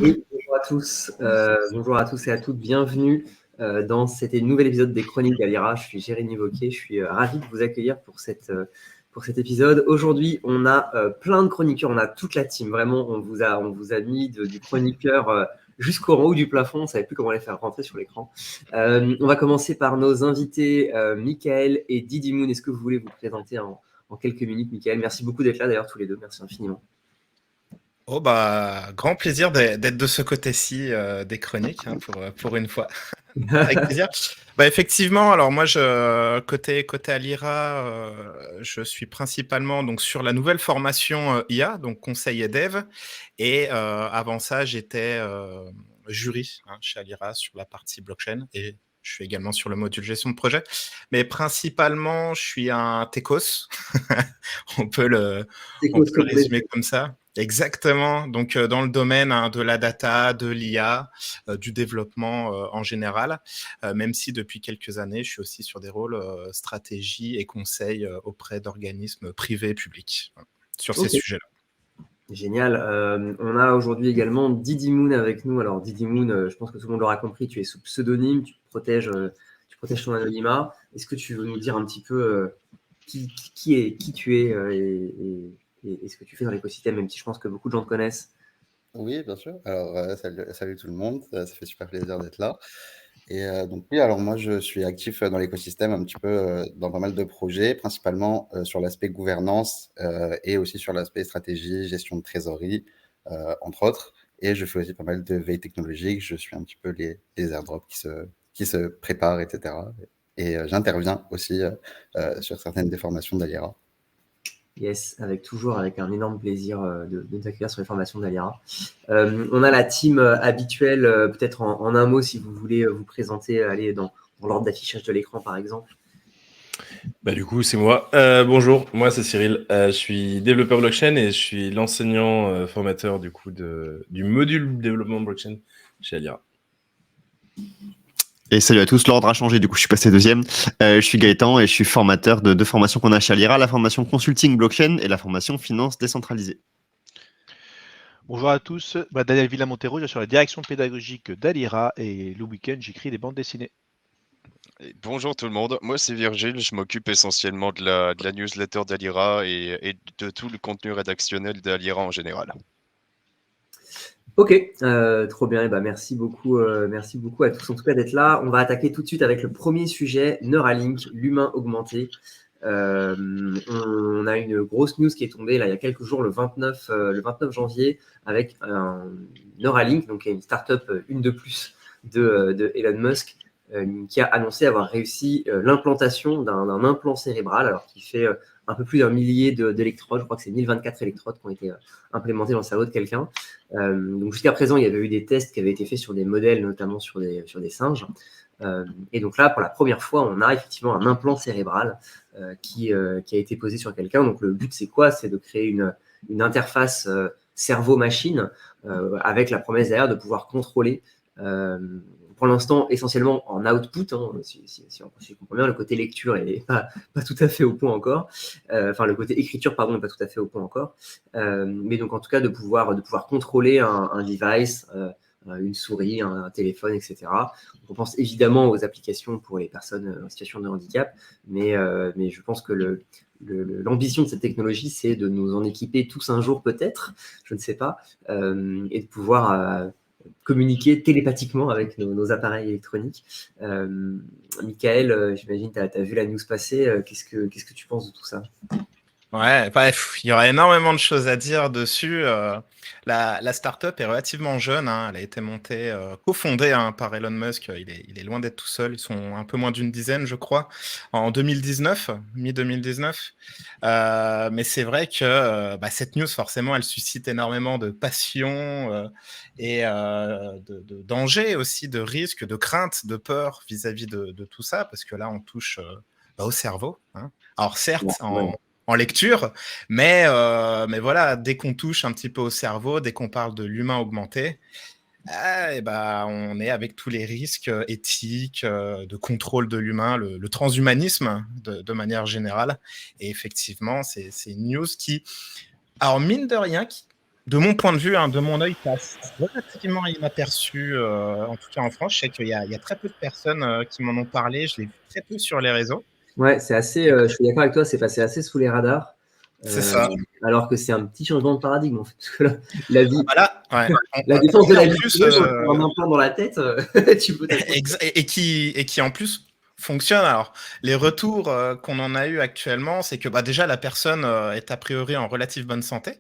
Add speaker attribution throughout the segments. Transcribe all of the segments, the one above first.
Speaker 1: Oui, bonjour à tous. Bonjour à tous et à toutes. Bienvenue dans cet nouvel épisode des Chroniques d'Alira. Je suis Jérémy Wauquiez. Je suis ravi de vous accueillir pour cet épisode. Aujourd'hui, on a plein de chroniqueurs. On a toute la team. Vraiment, on vous a mis du chroniqueur jusqu'au haut du plafond. On ne savait plus comment les faire rentrer sur l'écran. On va commencer par nos invités, Michael et Didi Moon. Est-ce que vous voulez vous présenter en quelques minutes, Michael? Merci beaucoup d'être là, d'ailleurs, tous les deux. Merci infiniment.
Speaker 2: Oh bah, grand plaisir d'être de ce côté-ci des chroniques pour une fois. Avec plaisir. Bah effectivement, alors moi côté Alira, je suis principalement donc sur la nouvelle formation IA, donc conseil et dev, et avant ça j'étais jury chez Alira sur la partie blockchain et je suis également sur le module gestion de projet, mais principalement je suis un techos. on peut le résumer comme ça. Exactement. Donc, dans le domaine de la data, de l'IA, du développement en général, même si depuis quelques années, je suis aussi sur des rôles stratégie et conseil auprès d'organismes privés et publics sur ces sujets-là.
Speaker 1: Génial. On a aujourd'hui également Didi Moon avec nous. Alors, Didi Moon, je pense que tout le monde l'aura compris, tu es sous pseudonyme, tu protèges ton anonymat. Est-ce que tu veux nous dire un petit peu qui tu es et ce que tu fais dans l'écosystème, même si je pense que beaucoup de gens te connaissent?
Speaker 3: Oui, bien sûr. Alors, salut tout le monde, ça fait super plaisir d'être là. Et donc oui, alors moi je suis actif dans l'écosystème un petit peu dans pas mal de projets, principalement sur l'aspect gouvernance et aussi sur l'aspect stratégie, gestion de trésorerie, entre autres. Et je fais aussi pas mal de veille technologique, je suis un petit peu les airdrops qui se préparent, etc. Et j'interviens aussi sur certaines des formations d'Alira.
Speaker 1: Yes, avec un énorme plaisir de nous accueillir sur les formations d'Alira. On a la team habituelle, peut-être en un mot, si vous voulez vous présenter, aller dans l'ordre d'affichage de l'écran, par exemple.
Speaker 4: Bah, du coup, c'est moi. Bonjour, moi c'est Cyril. Je suis développeur blockchain et je suis l'enseignant formateur du coup du module développement blockchain chez Alira.
Speaker 5: Et salut à tous, l'ordre a changé, du coup je suis passé deuxième. Je suis Gaëtan et je suis formateur de deux formations qu'on a chez Alira, la formation consulting blockchain et la formation finance décentralisée.
Speaker 6: Bonjour à tous, Daniel Villamontero, je suis sur la direction pédagogique d'Alira et le week-end j'écris des bandes dessinées.
Speaker 7: Et bonjour tout le monde, moi c'est Virgile, je m'occupe essentiellement de la newsletter d'Alira et de tout le contenu rédactionnel d'Alira en général.
Speaker 1: Ok, trop bien. Et bah, merci beaucoup à tous en tout cas d'être là. On va attaquer tout de suite avec le premier sujet, Neuralink, l'humain augmenté. On a une grosse news qui est tombée là il y a quelques jours, le 29 janvier, avec Neuralink, donc une startup, une de plus de Elon Musk, qui a annoncé avoir réussi l'implantation d'un implant cérébral, alors qui fait un peu plus d'un millier d'électrodes. Je crois que c'est 1024 électrodes qui ont été implémentées dans le cerveau de quelqu'un. Donc jusqu'à présent, il y avait eu des tests qui avaient été faits sur des modèles, notamment sur des singes. Et donc là, pour la première fois, on a effectivement un implant cérébral qui a été posé sur quelqu'un. Donc le but, c'est quoi? C'est de créer une interface cerveau-machine avec la promesse derrière de pouvoir contrôler, pour l'instant, essentiellement en output, si on comprend bien, le côté lecture n'est pas tout à fait au point encore. Enfin, le côté écriture, pardon, n'est pas tout à fait au point encore. Mais donc, en tout cas, de pouvoir contrôler un device, une souris, un téléphone, etc. On pense évidemment aux applications pour les personnes en situation de handicap, mais je pense que l'ambition de cette technologie, c'est de nous en équiper tous un jour peut-être, je ne sais pas, et de pouvoir communiquer télépathiquement avec nos appareils électroniques. Michael, j'imagine, tu as vu la news passer. Qu'est-ce que tu penses de tout ça?
Speaker 2: Ouais, bref, il y aurait énormément de choses à dire dessus. La startup est relativement jeune, elle a été montée, cofondée par Elon Musk. Il est loin d'être tout seul. Ils sont un peu moins d'une dizaine, je crois, en 2019, mi-2019. Mais c'est vrai que cette news, forcément, elle suscite énormément de passion et de danger aussi, de risques, de craintes, de peur vis-à-vis de tout ça, parce que là, on touche au cerveau. Alors certes, en lecture, mais voilà, dès qu'on touche un petit peu au cerveau, dès qu'on parle de l'humain augmenté, on est avec tous les risques éthiques, de contrôle de l'humain, le transhumanisme de manière générale. Et effectivement, c'est une news qui, alors mine de rien, de mon point de vue, de mon œil, passe relativement inaperçu, en tout cas en France. Je sais qu'il y a très peu de personnes qui m'en ont parlé. Je l'ai vu très peu sur les réseaux.
Speaker 1: Ouais, c'est assez. Je suis d'accord avec toi, c'est passé assez sous les radars.
Speaker 2: C'est ça.
Speaker 1: Alors que c'est un petit changement de paradigme en fait. Parce que là, la vie,
Speaker 2: Voilà, ouais.
Speaker 1: la défense de la vie
Speaker 2: plus,
Speaker 1: privée, en un plan dans la tête, tu peux
Speaker 2: et qui en plus fonctionne. Alors, les retours qu'on en a eu actuellement, c'est que déjà la personne est a priori en relative bonne santé.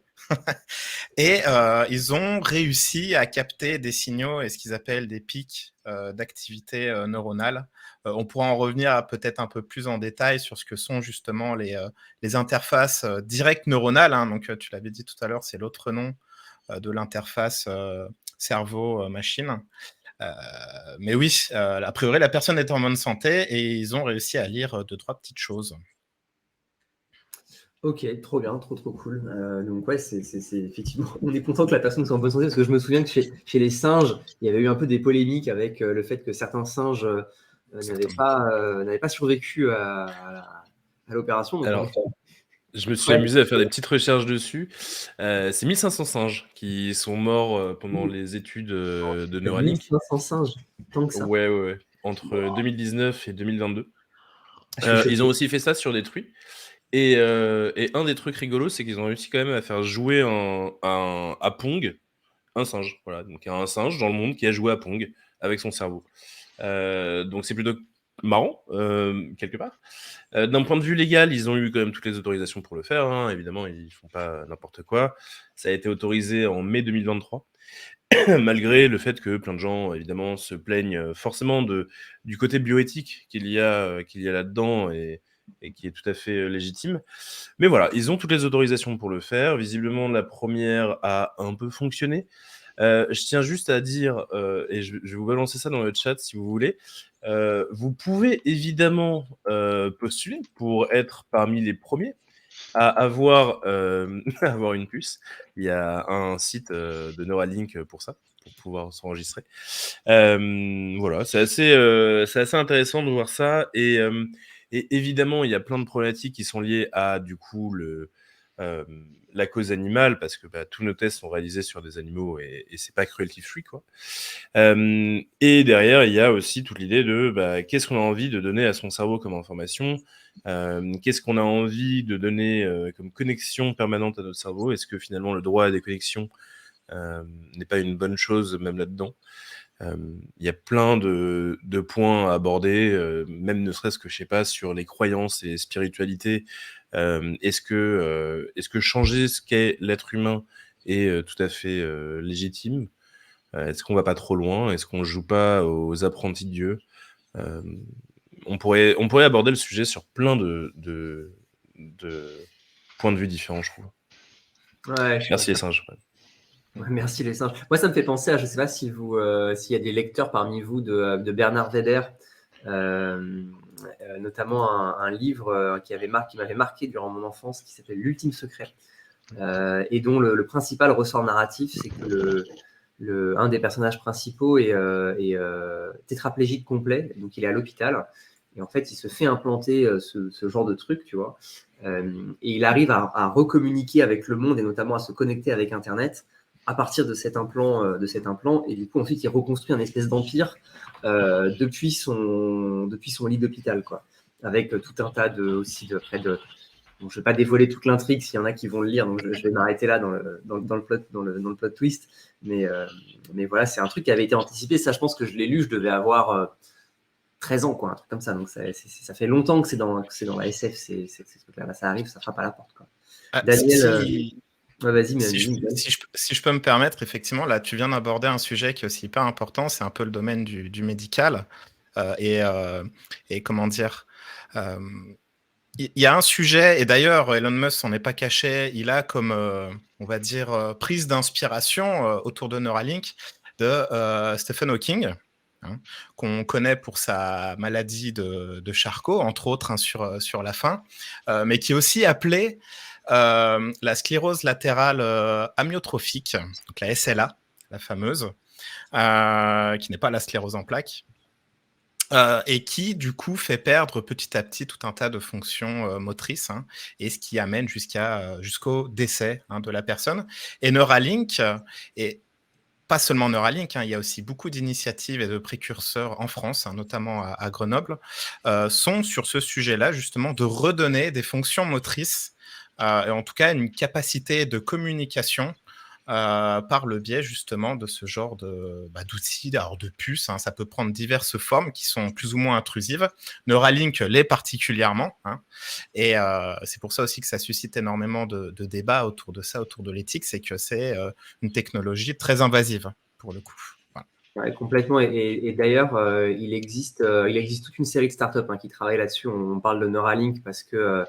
Speaker 2: Et ils ont réussi à capter des signaux et ce qu'ils appellent des pics d'activité neuronale. On pourra en revenir peut-être un peu plus en détail sur ce que sont justement les interfaces directes neuronales. Donc, tu l'avais dit tout à l'heure, c'est l'autre nom de l'interface cerveau-machine. Mais oui, a priori, la personne est en bonne santé et ils ont réussi à lire 2-3 petites choses.
Speaker 1: Ok, trop bien, trop cool. Donc ouais, c'est effectivement, on est content que la personne soit en bonne santé parce que je me souviens que chez les singes, il y avait eu un peu des polémiques avec le fait que certains singes n'avaient pas survécu à l'opération. Donc,
Speaker 4: Alors, je me suis amusé à faire des petites recherches dessus. C'est 1500 singes qui sont morts pendant les études de Neuralink.
Speaker 1: 1500 singes, tant que ça.
Speaker 4: Ouais. Entre 2019 et 2022.
Speaker 1: Je suis
Speaker 4: Ils ont aussi fait ça sur des truies. Et un des trucs rigolos, c'est qu'ils ont réussi quand même à faire jouer à Pong un singe. Voilà, donc il y a un singe dans le monde qui a joué à Pong avec son cerveau. Donc c'est plutôt marrant, quelque part. D'un point de vue légal, ils ont eu quand même toutes les autorisations pour le faire. Hein. Évidemment, ils font pas n'importe quoi. Ça a été autorisé en mai 2023. Malgré le fait que plein de gens, évidemment, se plaignent forcément du côté bioéthique qu'il y a là-dedans et qui est tout à fait légitime. Mais voilà, ils ont toutes les autorisations pour le faire. Visiblement, la première a un peu fonctionné. Je tiens juste à dire, et je vais vous balancer ça dans le chat si vous voulez, vous pouvez évidemment postuler pour être parmi les premiers à avoir, avoir une puce. Il y a un site de Neuralink pour ça, pour pouvoir s'enregistrer. Voilà, c'est assez intéressant de voir ça. Et évidemment, il y a plein de problématiques qui sont liées à, du coup, la cause animale, parce que tous nos tests sont réalisés sur des animaux et c'est pas cruelty free, quoi. Et derrière, il y a aussi toute l'idée de qu'est-ce qu'on a envie de donner à son cerveau comme information, qu'est-ce qu'on a envie de donner comme connexion permanente à notre cerveau. Est-ce que finalement le droit à des connexions n'est pas une bonne chose même là-dedans? Il y a plein de points à aborder, même ne serait-ce que, je sais pas, sur les croyances et spiritualité. Est-ce que changer ce qu'est l'être humain est tout à fait légitime? Est-ce qu'on va pas trop loin? Est-ce qu'on joue pas aux apprentis de Dieu? On pourrait aborder le sujet sur plein de points de vue différents, je trouve.
Speaker 1: Ouais,
Speaker 4: Merci les singes.
Speaker 1: Ouais, merci les singes. Moi, ça me fait penser à, je ne sais pas si s'il y a des lecteurs parmi vous de Bernard Vedder, notamment un livre qui m'avait marqué durant mon enfance, qui s'appelle L'Ultime Secret, et dont le principal ressort narratif, c'est que un des personnages principaux est tétraplégique complet, donc il est à l'hôpital, et en fait, il se fait implanter ce genre de truc, tu vois, et il arrive à recommuniquer avec le monde, et notamment à se connecter avec Internet, à partir de cet implant, et du coup ensuite il reconstruit un espèce d'empire depuis son lit d'hôpital, quoi, avec tout un tas bon, je ne vais pas dévoiler toute l'intrigue s'il y en a qui vont le lire, donc je vais m'arrêter là dans le plot twist, mais voilà, c'est un truc qui avait été anticipé. Ça, je pense que je l'ai lu, je devais avoir 13 ans, quoi, un truc comme ça, donc ça fait longtemps que c'est dans la SF, ces trucs-là, ça arrive, ça frappe à la porte, quoi. Daniel, ouais, vas-y, mais
Speaker 2: si je peux me permettre, effectivement, là, tu viens d'aborder un sujet qui est aussi hyper important, c'est un peu le domaine du médical. Et comment dire, il y a un sujet, et d'ailleurs, Elon Musk s'en est pas caché, il a comme, on va dire, prise d'inspiration autour de Neuralink de Stephen Hawking, qu'on connaît pour sa maladie de Charcot, entre autres, sur la fin, mais qui est aussi appelé la sclérose latérale amyotrophique, donc la SLA, la fameuse, qui n'est pas la sclérose en plaques. Et qui, du coup, fait perdre petit à petit tout un tas de fonctions motrices, hein, et ce qui amène jusqu'au décès, hein, de la personne. Et Neuralink, et pas seulement Neuralink, hein, il y a aussi beaucoup d'initiatives et de précurseurs en France, hein, notamment à Grenoble, sont sur ce sujet-là, justement, de redonner des fonctions motrices, et en tout cas une capacité de communication par le biais justement de ce genre d'outils, alors de puces, hein. Ça peut prendre diverses formes qui sont plus ou moins intrusives. Neuralink l'est particulièrement, hein. Et c'est pour ça aussi que ça suscite énormément de débats autour de ça, autour de l'éthique, c'est que c'est une technologie très invasive pour le coup. Voilà.
Speaker 1: Ouais, complètement. Et d'ailleurs, il existe toute une série de startups, hein, qui travaillent là-dessus. On parle de Neuralink parce que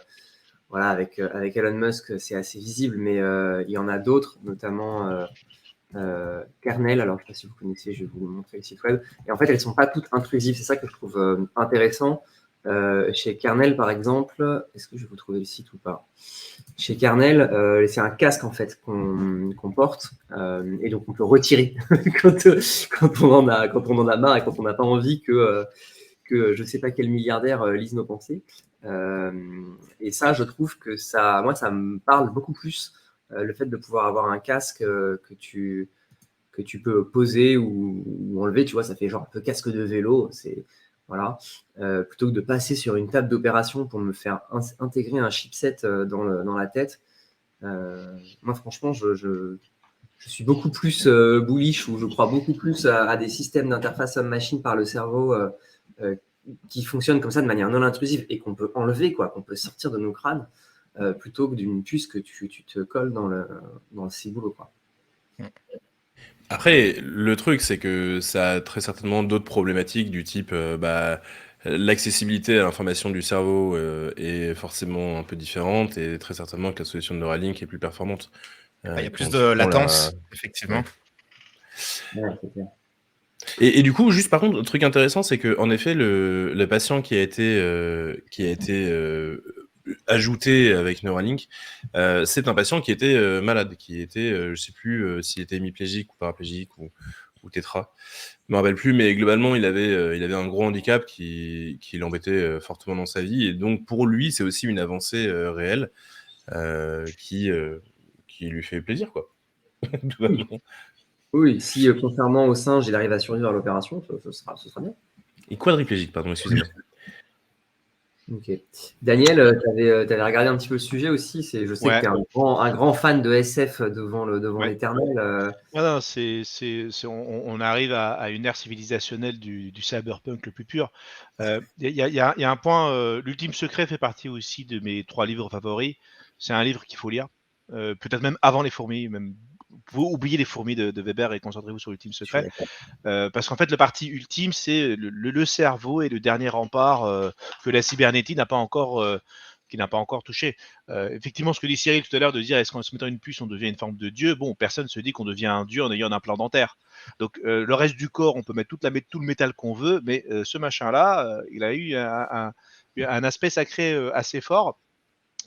Speaker 1: voilà, avec Elon Musk, c'est assez visible, mais il y en a d'autres, notamment Kernel. Alors, je ne sais pas si vous connaissez, je vais vous montrer le site web. Et en fait, elles ne sont pas toutes intrusives. C'est ça que je trouve intéressant. Chez Kernel, par exemple, est-ce que je vais vous trouver le site ou pas? Chez Kernel, c'est un casque en fait qu'on porte, et donc on peut retirer quand on en a marre et quand on n'a pas envie que je ne sais pas quel milliardaire lise nos pensées. Et ça, je trouve que moi, ça me parle beaucoup plus, le fait de pouvoir avoir un casque que tu peux poser ou enlever. Tu vois, ça fait genre un peu casque de vélo. Voilà. Plutôt que de passer sur une table d'opération pour me faire intégrer un chipset dans la tête. Moi, franchement, je suis beaucoup plus bullish, ou je crois beaucoup plus à des systèmes d'interface homme-machine par le cerveau qui fonctionnent comme ça de manière non intrusive et qu'on peut enlever, qu'on peut sortir de nos crânes, plutôt que d'une puce que tu te colles dans le ciboulot, quoi.
Speaker 4: Après, le truc, c'est que ça a très certainement d'autres problématiques du type l'accessibilité à l'information du cerveau est forcément un peu différente, et très certainement que la solution de Neuralink est plus performante.
Speaker 2: Il y a plus
Speaker 4: quand
Speaker 2: de
Speaker 4: tu prends
Speaker 2: latence, effectivement.
Speaker 1: Ouais, c'est clair.
Speaker 4: Et du coup, juste par contre, un truc intéressant, c'est que en effet, le patient qui a été ajouté avec Neuralink, c'est un patient qui était malade, qui était, je sais plus s'il était hémiplégique ou paraplégique ou tétra. Je me rappelle plus, mais globalement, il avait un gros handicap qui l'embêtait fortement dans sa vie, et donc pour lui, c'est aussi une avancée réelle qui lui fait plaisir, quoi. Tout simplement.
Speaker 1: Oui, si contrairement au singe, il arrive à survivre à l'opération, ce sera bien.
Speaker 4: Et quadriplégique, pardon, excusez-moi.
Speaker 1: Ok. Daniel, tu avais regardé un petit peu le sujet aussi. Je sais que tu es un grand fan de SF devant l'éternel.
Speaker 6: Non, on arrive à une ère civilisationnelle du cyberpunk le plus pur. Il y a un point, l'Ultime Secret fait partie aussi de mes 3 livres favoris. C'est un livre qu'il faut lire, peut-être même avant les fourmis, même. Vous oubliez les fourmis de Weber et concentrez-vous sur l'Ultime Secret. Parce qu'en fait, le parti ultime, c'est le cerveau et le dernier rempart que la cybernétique n'a pas encore touché. Effectivement, ce que dit Cyril tout à l'heure, de dire est-ce qu'en se mettant une puce, on devient une forme de dieu? Bon, personne ne se dit qu'on devient un dieu en ayant un implant dentaire. Donc, le reste du corps, on peut mettre tout le métal qu'on veut, mais ce machin-là, il a eu un aspect sacré assez fort.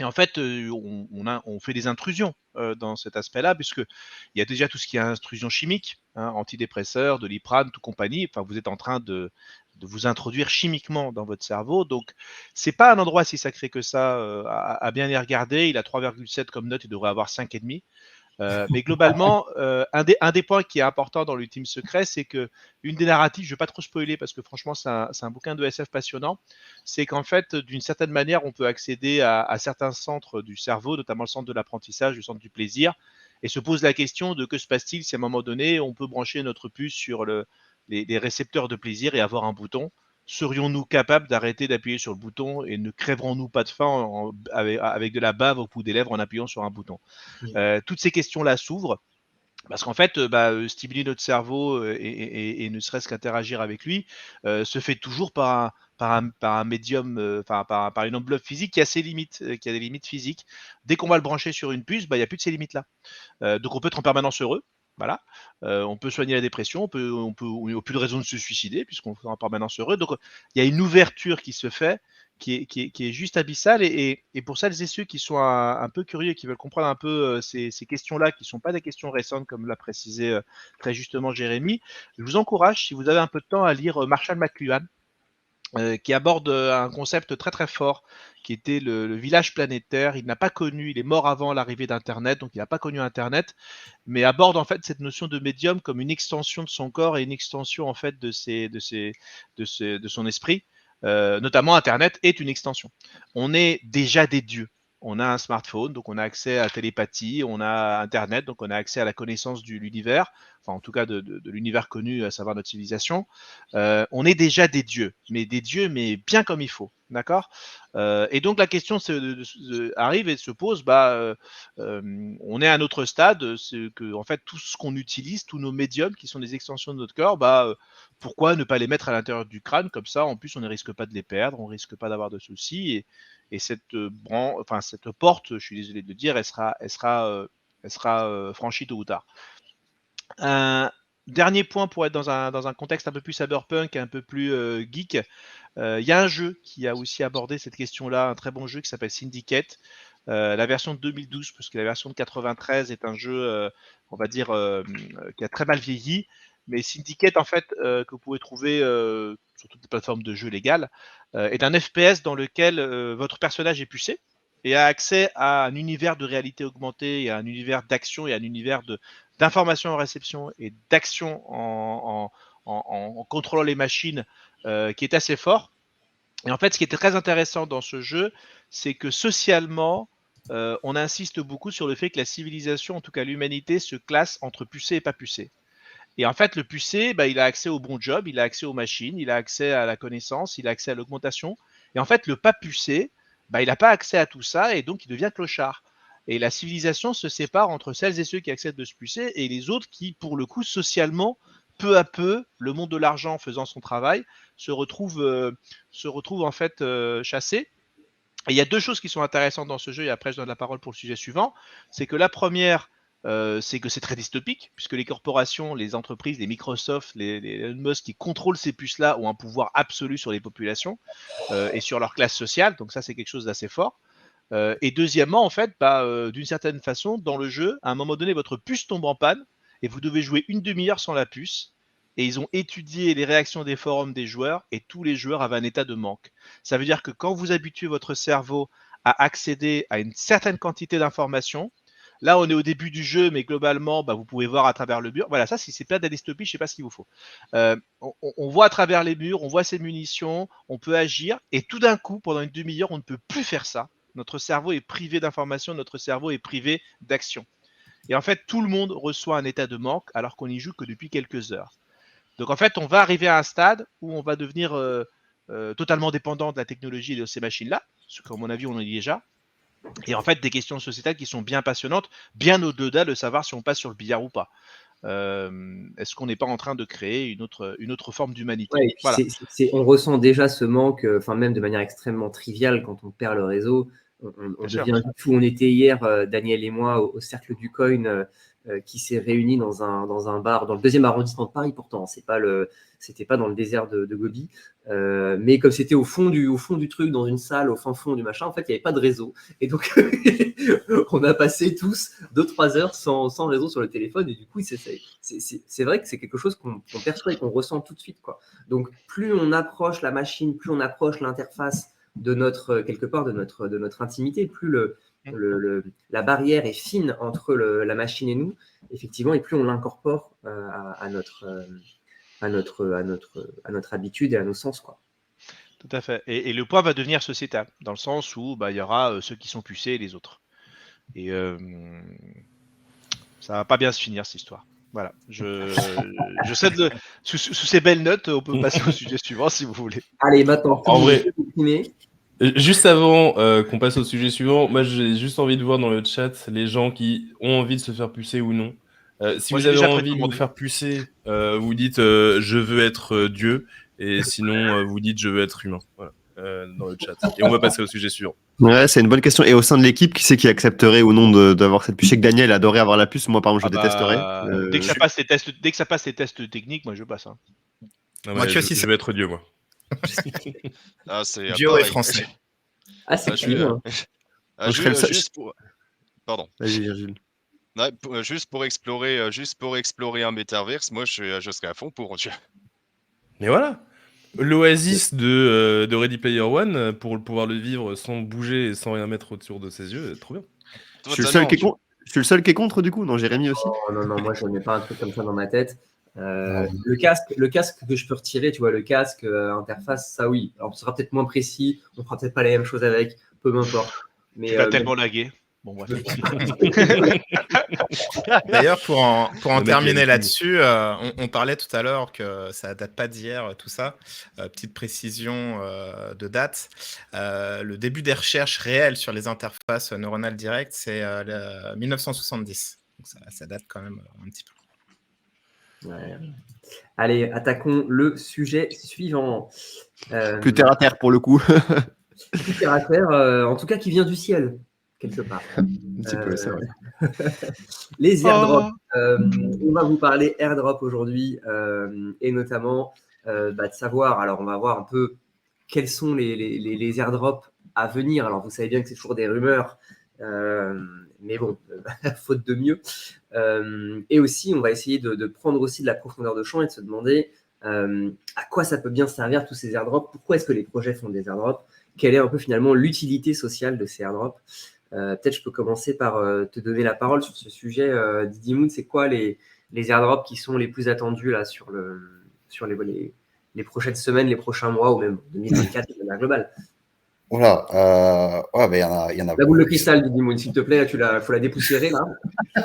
Speaker 6: Et en fait, on fait des intrusions dans cet aspect-là, puisqu'il y a déjà tout ce qui est intrusion chimique, hein, antidépresseurs, de l'iprane, tout compagnie. Enfin, vous êtes en train de vous introduire chimiquement dans votre cerveau. Donc, c'est pas un endroit si sacré que ça à bien y regarder. Il a 3,7 comme note, il devrait avoir 5,5. Mais globalement, un des points qui est important dans l'Ultime Secret, c'est que une des narratives, je ne vais pas trop spoiler parce que franchement, c'est un bouquin de SF passionnant, c'est qu'en fait, d'une certaine manière, on peut accéder à certains centres du cerveau, notamment le centre de l'apprentissage, le centre du plaisir, et se pose la question de que se passe-t-il si à un moment donné, on peut brancher notre puce sur les récepteurs de plaisir et avoir un bouton. Serions-nous capables d'arrêter d'appuyer sur le bouton et ne crèverons-nous pas de faim avec de la bave au bout des lèvres en appuyant sur un bouton? Toutes ces questions-là s'ouvrent parce qu'en fait, stimuler notre cerveau et ne serait-ce qu'interagir avec lui se fait toujours par un médium, par une enveloppe physique qui a ses limites, qui a des limites physiques. Dès qu'on va le brancher sur une puce, il n'y a plus de ces limites-là. Donc on peut être en permanence heureux. Voilà, on peut soigner la dépression, on n'a plus de raison de se suicider puisqu'on est en permanence heureux. Donc il y a une ouverture qui se fait, qui est juste abyssale, et pour celles et ceux qui sont un peu curieux et qui veulent comprendre un peu ces questions-là, qui ne sont pas des questions récentes comme l'a précisé très justement Jérémy, je vous encourage, si vous avez un peu de temps, à lire Marshall McLuhan, qui aborde un concept très très fort, qui était le village planétaire. Il n'a pas connu, il est mort avant l'arrivée d'Internet, donc il n'a pas connu Internet, mais aborde en fait cette notion de médium comme une extension de son corps et une extension en fait de son esprit. Notamment Internet est une extension. On est déjà des dieux. On a un smartphone, donc on a accès à la télépathie, on a Internet, donc on a accès à la connaissance de l'univers, enfin en tout cas de l'univers connu, à savoir notre civilisation. On est déjà des dieux, mais bien comme il faut, d'accord. Et donc la question arrive et se pose, on est à un autre stade, c'est que en fait tout ce qu'on utilise, tous nos médiums qui sont des extensions de notre corps, pourquoi ne pas les mettre à l'intérieur du crâne, comme ça en plus on ne risque pas de les perdre, on risque pas d'avoir de soucis, et cette porte, je suis désolé de le dire, elle sera franchie tôt ou tard. Un dernier point pour être dans un contexte un peu plus cyberpunk, un peu plus geek, il y a un jeu qui a aussi abordé cette question-là, un très bon jeu qui s'appelle Syndicate. La version de 2012, parce que la version de 93 est un jeu, on va dire, qui a très mal vieilli. Mais Syndicate, en fait, que vous pouvez trouver sur toutes les plateformes de jeux légales, est un FPS dans lequel votre personnage est pucé et a accès à un univers de réalité augmentée, et à un univers d'action et à un univers d'information en réception et d'action en contrôlant les machines qui est assez fort. Et en fait, ce qui était très intéressant dans ce jeu, c'est que socialement, on insiste beaucoup sur le fait que la civilisation, en tout cas l'humanité, se classe entre pucé et pas pucé. Et en fait, le pucé, il a accès au bon job, il a accès aux machines, il a accès à la connaissance, il a accès à l'augmentation. Et en fait, le pas pucé, il n'a pas accès à tout ça et donc il devient clochard. Et la civilisation se sépare entre celles et ceux qui acceptent de se pucer et les autres qui, pour le coup, socialement, peu à peu, le monde de l'argent faisant son travail, se retrouve en fait chassés. Et il y a deux choses qui sont intéressantes dans ce jeu, et après je donne la parole pour le sujet suivant. C'est que la première, c'est que c'est très dystopique, puisque les corporations, les entreprises, les Microsoft, les Elon Musk qui contrôlent ces puces-là ont un pouvoir absolu sur les populations et sur leur classe sociale, donc ça c'est quelque chose d'assez fort. Et deuxièmement, en fait, d'une certaine façon, dans le jeu, à un moment donné, votre puce tombe en panne et vous devez jouer une demi-heure sans la puce. Et ils ont étudié les réactions des forums des joueurs et tous les joueurs avaient un état de manque. Ça veut dire que quand vous habituez votre cerveau à accéder à une certaine quantité d'informations, là on est au début du jeu, mais globalement, vous pouvez voir à travers le mur. Voilà, ça, si c'est pas de la dystopie, je sais pas ce qu'il vous faut. On voit à travers les murs, on voit ses munitions, on peut agir, et tout d'un coup, pendant une demi-heure, on ne peut plus faire ça. Notre cerveau est privé d'informations, notre cerveau est privé d'action. Et en fait, tout le monde reçoit un état de manque alors qu'on n'y joue que depuis quelques heures. Donc en fait, on va arriver à un stade où on va devenir totalement dépendant de la technologie et de ces machines-là, ce qu'à mon avis, on en est déjà. Et en fait, des questions sociétales qui sont bien passionnantes, bien au-delà de savoir si on passe sur le billard ou pas. Est-ce qu'on n'est pas en train de créer une autre forme d'humanité?
Speaker 1: Ouais, voilà. On ressent déjà ce manque, même de manière extrêmement triviale, quand on perd le réseau. On devient fou. On était hier, Daniel et moi, au Cercle du Coin, qui s'est réuni dans un bar dans le 2e arrondissement de Paris. Pourtant, c'était pas dans le désert de Gobi, mais comme c'était au fond du truc, dans une salle, au fin fond du machin, en fait, il n'y avait pas de réseau. Et donc, on a passé tous 2-3 heures sans réseau sur le téléphone. Et du coup, c'est vrai que c'est quelque chose qu'on perçoit et qu'on ressent tout de suite, quoi. Donc, plus on approche la machine, plus on approche l'interface de quelque part de notre intimité, plus la barrière est fine entre la machine et nous, effectivement, et plus on l'incorpore à notre habitude et à nos sens, quoi.
Speaker 6: Tout à fait. Et le poids va devenir sociétal, dans le sens où il y aura ceux qui sont pucés et les autres. Et ça va pas bien se finir, cette histoire. Voilà. Je cède sous ces belles notes, on peut passer au sujet suivant si vous voulez.
Speaker 1: Allez, maintenant,
Speaker 4: en vrai, juste avant qu'on passe au sujet suivant, moi j'ai juste envie de voir dans le chat les gens qui ont envie de se faire pucer ou non. Si moi, vous avez envie de vous faire pucer, vous dites je veux être Dieu, et sinon vous dites je veux être humain. Voilà. Dans le chat. Et on va passer au sujet suivant.
Speaker 5: Ouais, c'est une bonne question. Et au sein de l'équipe, qui c'est qui accepterait ou non d'avoir cette puce? Je sais que Daniel adorait avoir la puce. Moi, par exemple, je détesterais.
Speaker 6: Dès que ça passe les tests techniques, moi je passe. Hein.
Speaker 4: Moi, je veux être Dieu, moi.
Speaker 7: C'est
Speaker 2: Dieu est français.
Speaker 1: Ah, c'est
Speaker 7: juste pour... Pardon.
Speaker 5: Vas-y, Virgile.
Speaker 7: Ouais, juste pour explorer un métaverse, moi je serais à fond pour Dieu.
Speaker 4: Mais voilà. L'oasis de Ready Player One, pour pouvoir le vivre sans bouger et sans rien mettre autour de ses yeux, trop bien.
Speaker 5: Je suis le seul
Speaker 7: Totalement.
Speaker 5: je suis le seul qui est contre, du coup. Non, Jérémy aussi.
Speaker 1: Oh, non, non, moi, je n'ai pas un truc comme ça dans ma tête.
Speaker 3: Ah,
Speaker 1: Le casque que je peux retirer, tu vois, le casque interface, ça oui. Alors, ce sera peut-être moins précis, on fera peut-être pas les mêmes choses avec, peu m'importe.
Speaker 6: Tu
Speaker 1: Mais
Speaker 6: vas tellement laguer. Bon, bref.
Speaker 2: D'ailleurs, pour en
Speaker 4: Le mec, il a
Speaker 2: terminer
Speaker 4: une
Speaker 2: là-dessus, on parlait tout à l'heure que ça date pas d'hier, tout ça. Petite précision de date. Le début des recherches réelles sur les interfaces neuronales directes, c'est 1970. Donc ça date quand même un petit peu.
Speaker 1: ouais. Allez, attaquons le sujet suivant.
Speaker 5: Plus terre à terre pour le coup.
Speaker 1: Plus terre à terre, en tout cas qui vient du ciel, quelque part.
Speaker 5: Un petit peu, c'est vrai.
Speaker 1: Les airdrops.
Speaker 6: Oh.
Speaker 1: On va vous parler airdrop aujourd'hui et notamment de savoir, alors on va voir un peu quels sont les airdrops à venir. Alors vous savez bien que c'est toujours des rumeurs, mais bon, faute de mieux. Et aussi, on va essayer de prendre aussi de la profondeur de champ et de se demander à quoi ça peut bien servir tous ces airdrops, pourquoi est-ce que les projets font des airdrops, quelle est un peu finalement l'utilité sociale de ces airdrops. Peut-être je peux commencer par te donner la parole sur ce sujet. Didi Moon, c'est quoi les airdrops qui sont les plus attendus là, sur les prochaines semaines, les prochains mois ou même 2024 de manière globale?
Speaker 3: Oula, ouais, bah, il y en a
Speaker 1: La boule de
Speaker 3: beaucoup qui sont.
Speaker 1: cristal, Didi Moon, s'il te plaît, là, faut la dépoussiérer là.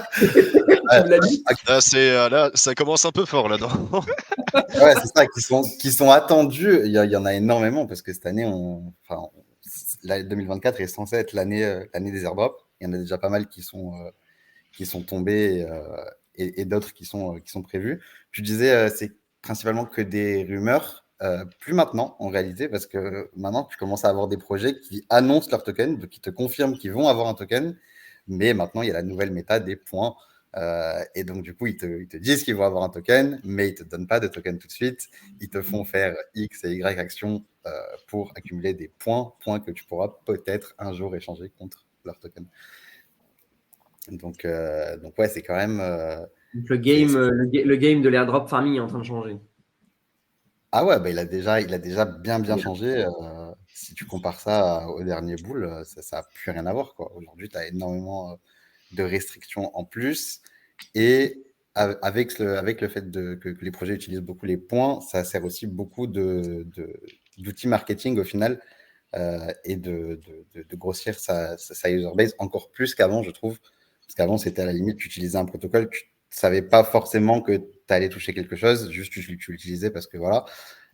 Speaker 3: Ouais,
Speaker 1: Tu me l'as dit.
Speaker 7: Là, ça commence un peu fort là-dedans.
Speaker 3: ouais, c'est ça, qui sont attendus. Il y en a énormément parce que cette année, la 2024 est censée être l'année des airdrops. Il y en a déjà pas mal qui sont tombés et d'autres qui sont prévus. Tu disais, c'est principalement que des rumeurs. Plus maintenant, en réalité, parce que maintenant, tu commences à avoir des projets qui annoncent leur token, donc qui te confirment qu'ils vont avoir un token. Mais maintenant, il y a la nouvelle méta des points. Et donc, du coup, ils te disent qu'ils vont avoir un token, mais ils ne te donnent pas de token tout de suite. Ils te font faire X et Y actions pour accumuler des points que tu pourras peut-être un jour échanger contre leur token. Donc ouais, c'est quand même.
Speaker 1: Donc, le game de l'airdrop farming est en train de changer.
Speaker 3: Ah ouais, bah, il a déjà bien changé. Si tu compares ça au dernier bull, ça n'a plus rien à voir, quoi. Aujourd'hui, tu as énormément de restrictions en plus. Et avec le fait que les projets utilisent beaucoup les points, ça sert aussi beaucoup d'outils marketing au final et de grossir sa user base encore plus qu'avant, je trouve. Parce qu'avant, c'était à la limite, tu utilisais un protocole, tu ne savais pas forcément que tu allais toucher quelque chose, juste tu l'utilisais parce que voilà.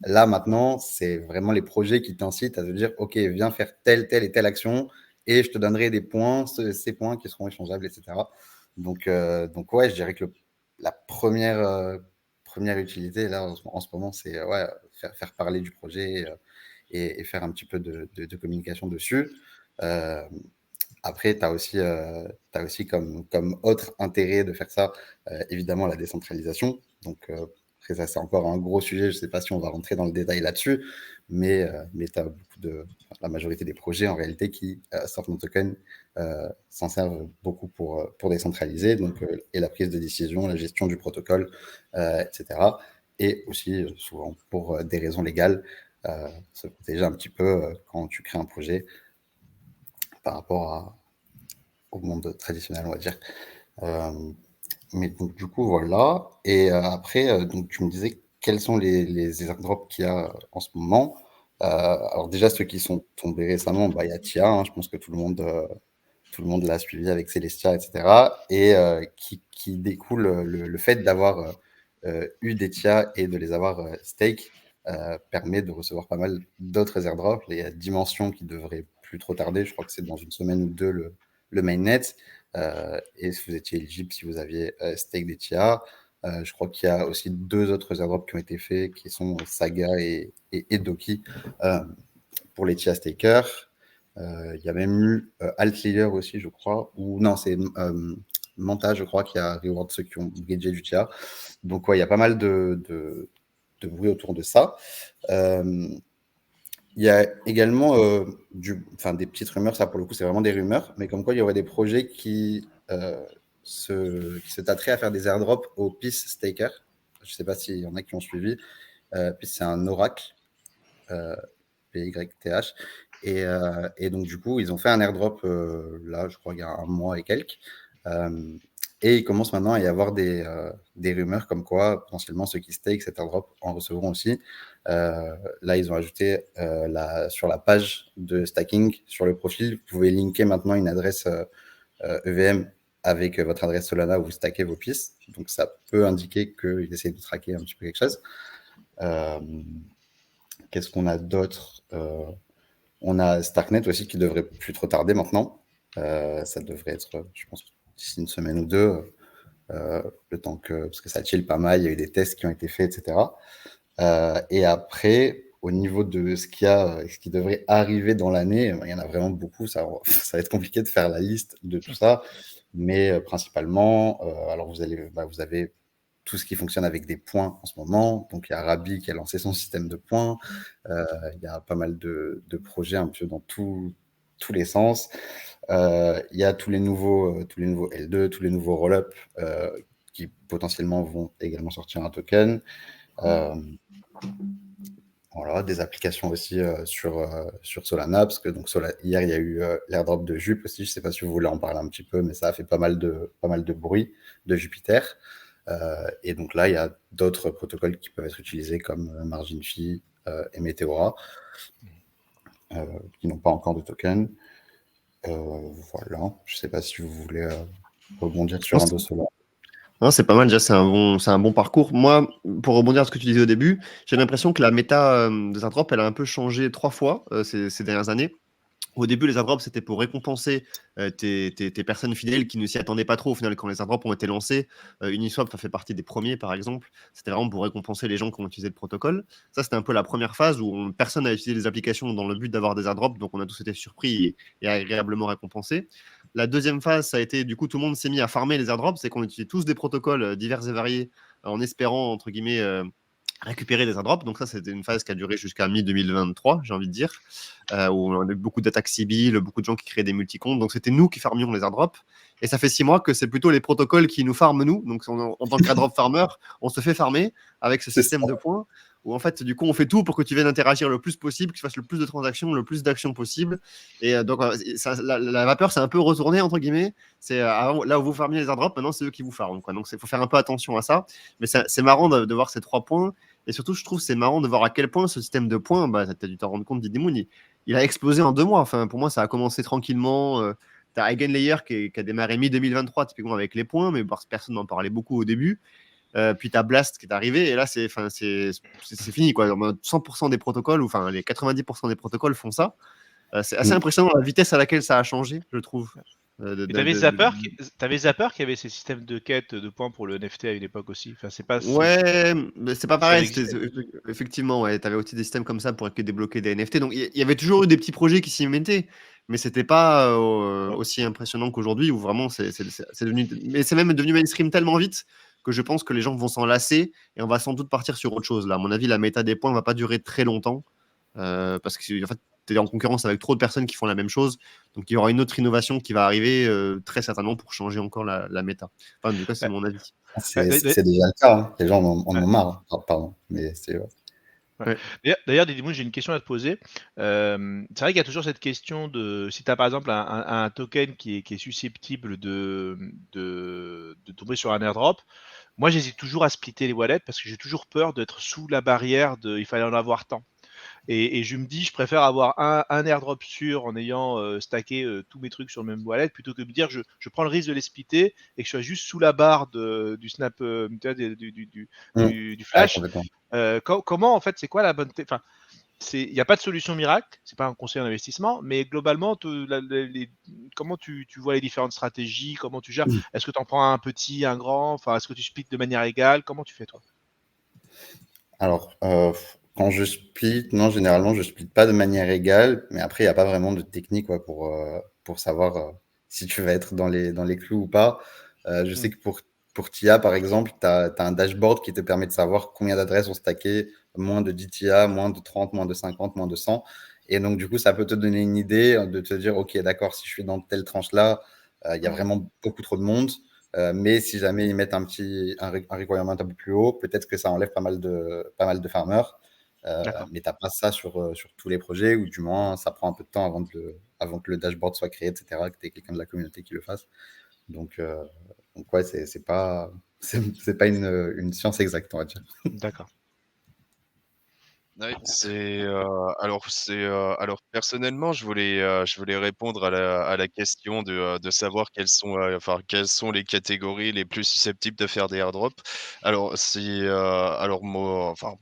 Speaker 3: Là, maintenant, c'est vraiment les projets qui t'incitent à te dire, OK, viens faire telle et telle action et je te donnerai des points, ces points qui seront échangeables, etc. Donc ouais, je dirais que la première utilité, là, en ce moment, c'est ouais, faire parler du projet et faire un petit peu de communication dessus. Après, tu as aussi comme autre intérêt de faire ça, évidemment, la décentralisation. Donc, après, ça, c'est encore un gros sujet. Je ne sais pas si on va rentrer dans le détail là-dessus, mais tu as la majorité des projets, en réalité, qui sortent nos tokens, s'en servent beaucoup pour décentraliser, donc, et la prise de décision, la gestion du protocole, etc. Et aussi, souvent, pour des raisons légales, se protéger un petit peu quand tu crées un projet par rapport au monde traditionnel, on va dire. Mais donc, du coup, voilà. Et après, donc, tu me disais quels sont les airdrops qu'il y a en ce moment. Alors déjà, ceux qui sont tombés récemment, bah, il y a Tia, hein, je pense que tout le monde l'a suivi avec Celestia, etc. Et qui découle le fait d'avoir eu des Tia et de les avoir stake permet de recevoir pas mal d'autres airdrops. Il y a Dimension qui devrait plus trop tarder, je crois que c'est dans une semaine ou deux le mainnet. Et si vous étiez éligible, si vous aviez stake des TIA. Je crois qu'il y a aussi deux autres airdrops qui ont été faits, qui sont Saga et Doki pour les TIA stakers. Il y a même eu Altlayer aussi, je crois, ou non, c'est Manta, je crois, qui a reward ceux qui ont gagé du TIA. Donc, ouais, il y a pas mal de bruit autour de ça. Il y a également des petites rumeurs, ça pour le coup c'est vraiment des rumeurs, mais comme quoi il y aurait des projets qui se tâteraient à faire des airdrops au Peace Staker. Je ne sais pas s'il y en a qui ont suivi. Peace c'est un oracle PYTH. Et donc, du coup, ils ont fait un airdrop, là, je crois, il y a un mois et quelques. Et il commence maintenant à y avoir des rumeurs comme quoi, potentiellement, ceux qui stake cet airdrop en recevront aussi. Là, ils ont ajouté sur la page de stacking, sur le profil, vous pouvez linker maintenant une adresse EVM avec votre adresse Solana où vous stackez vos pistes. Donc, ça peut indiquer qu'ils essaient de traquer un petit peu quelque chose. Qu'est-ce qu'on a d'autre? On a Starknet aussi qui devrait plus trop tarder maintenant. Ça devrait être, je pense, d'ici une semaine ou deux, le temps parce que ça chill pas mal, il y a eu des tests qui ont été faits, etc. Et après, au niveau de ce qui devrait arriver dans l'année, il y en a vraiment beaucoup. Ça va être compliqué de faire la liste de tout ça, mais principalement, alors vous avez tout ce qui fonctionne avec des points en ce moment. Donc, il y a Rabi qui a lancé son système de points. Il y a pas mal de projets un peu dans tous les sens. Il y a tous les nouveaux L2, tous les nouveaux roll-up qui potentiellement vont également sortir un token. Voilà, des applications aussi sur Solana, parce que donc, hier, il y a eu l'airdrop de Jup aussi. Je ne sais pas si vous voulez en parler un petit peu, mais ça a fait pas mal de bruit de Jupiter. Et donc là, il y a d'autres protocoles qui peuvent être utilisés comme Margin Fee et Meteora, qui n'ont pas encore de token. Voilà, je ne sais pas si vous voulez rebondir sur un de ceux-là.
Speaker 5: Non, c'est pas mal, déjà, c'est un bon parcours. Moi, pour rebondir à ce que tu disais au début, j'ai l'impression que la méta des airdrops, elle a un peu changé 3 fois ces dernières années. Au début, les airdrops, c'était pour récompenser tes personnes fidèles qui ne s'y attendaient pas trop. Au final, quand les airdrops ont été lancés, Uniswap a fait partie des premiers, par exemple. C'était vraiment pour récompenser les gens qui ont utilisé le protocole. Ça, c'était un peu la première phase où personne n'a utilisé les applications dans le but d'avoir des airdrops. Donc, on a tous été surpris et agréablement récompensés. La deuxième phase, ça a été, du coup, tout le monde s'est mis à farmer les airdrops. C'est qu'on utilisait tous des protocoles divers et variés en espérant, entre guillemets, récupérer des airdrops. Donc ça, c'était une phase qui a duré jusqu'à mi-2023, j'ai envie de dire, où on a eu beaucoup d'attaques Sibyl, beaucoup de gens qui créaient des multicomptes. Donc c'était nous qui farmions les airdrops. Et ça fait 6 mois que c'est plutôt les protocoles qui nous farment nous. Donc en tant qu'airdrop farmer, on se fait farmer avec ce système de points où en fait, du coup, on fait tout pour que tu viennes interagir le plus possible, que tu fasses le plus de transactions, le plus d'actions possible. Et donc, la vapeur s'est un peu retournée, entre guillemets. C'est là où vous farmiez les airdrops, maintenant, c'est eux qui vous farment, quoi. Donc, il faut faire un peu attention à ça. Mais c'est marrant de voir ces 3 points. Et surtout, je trouve que c'est marrant de voir à quel point ce système de points, tu as dû t'en rendre compte, Didymoon, il a explosé en 2 mois. Enfin, pour moi, ça a commencé tranquillement. Tu as Eigenlayer qui a démarré mi-2023, typiquement avec les points, mais personne n'en parlait beaucoup au début. Puis tu as Blast qui est arrivé, et là, c'est fini, quoi. 100% des protocoles, ou enfin, les 90% des protocoles font ça. C'est assez impressionnant la vitesse à laquelle ça a changé, je trouve.
Speaker 6: T'avais Zapper qui avait ces systèmes de quête de points pour le NFT à une époque aussi. Enfin, c'est pas.
Speaker 5: Ouais, mais c'est pas pareil.
Speaker 6: Ça
Speaker 5: Effectivement, ouais, t'avais aussi des systèmes comme ça pour débloquer des NFT. Donc il y avait toujours eu des petits projets qui s'y mettaient, mais c'était pas aussi impressionnant qu'aujourd'hui où vraiment c'est devenu. Mais c'est même devenu mainstream tellement vite que je pense que les gens vont s'en lasser et on va sans doute partir sur autre chose là. À mon avis, la méta des points va pas durer très longtemps parce que en fait, tu es en concurrence avec trop de personnes qui font la même chose. Donc il y aura une autre innovation qui va arriver très certainement pour changer encore la méta. Enfin, en tout cas, c'est mon avis.
Speaker 3: C'est déjà le cas. Hein. Les gens en ont marre. Pardon. Mais c'est.
Speaker 6: Ouais. D'ailleurs, Didymoon, j'ai une question à te poser. C'est vrai qu'il y a toujours cette question de si tu as par exemple un token qui est susceptible de tomber sur un airdrop. Moi, j'hésite toujours à splitter les wallets parce que j'ai toujours peur d'être sous la barrière de il fallait en avoir tant. Et je me dis, je préfère avoir un airdrop sûr en ayant stacké tous mes trucs sur le même wallet plutôt que de me dire je prends le risque de les splitter et que je sois juste sous la barre du snap, du flash. Comment, en fait, c'est quoi la bonne. Enfin, il n'y a pas de solution miracle, c'est pas un conseil d'investissement, mais globalement, comment tu vois les différentes stratégies, comment tu gères? Est-ce que tu en prends un petit, un grand? Enfin, est-ce que tu splits de manière égale? Comment tu fais, toi?
Speaker 3: Alors, quand je split, non, généralement, je split pas de manière égale, mais après, il n'y a pas vraiment de technique pour savoir si tu vas être dans les clous ou pas. Je sais que pour TIA, par exemple, tu as un dashboard qui te permet de savoir combien d'adresses ont stacké moins de 10 TIA, moins de 30, moins de 50, moins de 100. Et donc, du coup, ça peut te donner une idée de te dire, OK, d'accord, si je suis dans telle tranche-là, il y a vraiment beaucoup trop de monde. Mais si jamais ils mettent un requirement un peu plus haut, peut-être que ça enlève pas mal de farmers.
Speaker 6: D'accord.
Speaker 3: mais tu n'as pas ça sur tous les projets, ou du moins, ça prend un peu de temps avant que le dashboard soit créé, etc., que tu aies quelqu'un de la communauté qui le fasse. Donc ouais, c'est pas, c'est pas une science exacte, on va dire.
Speaker 6: D'accord.
Speaker 7: Ouais, alors personnellement, je voulais répondre à la question de savoir quelles sont les catégories les plus susceptibles de faire des airdrops. Alors moi, enfin,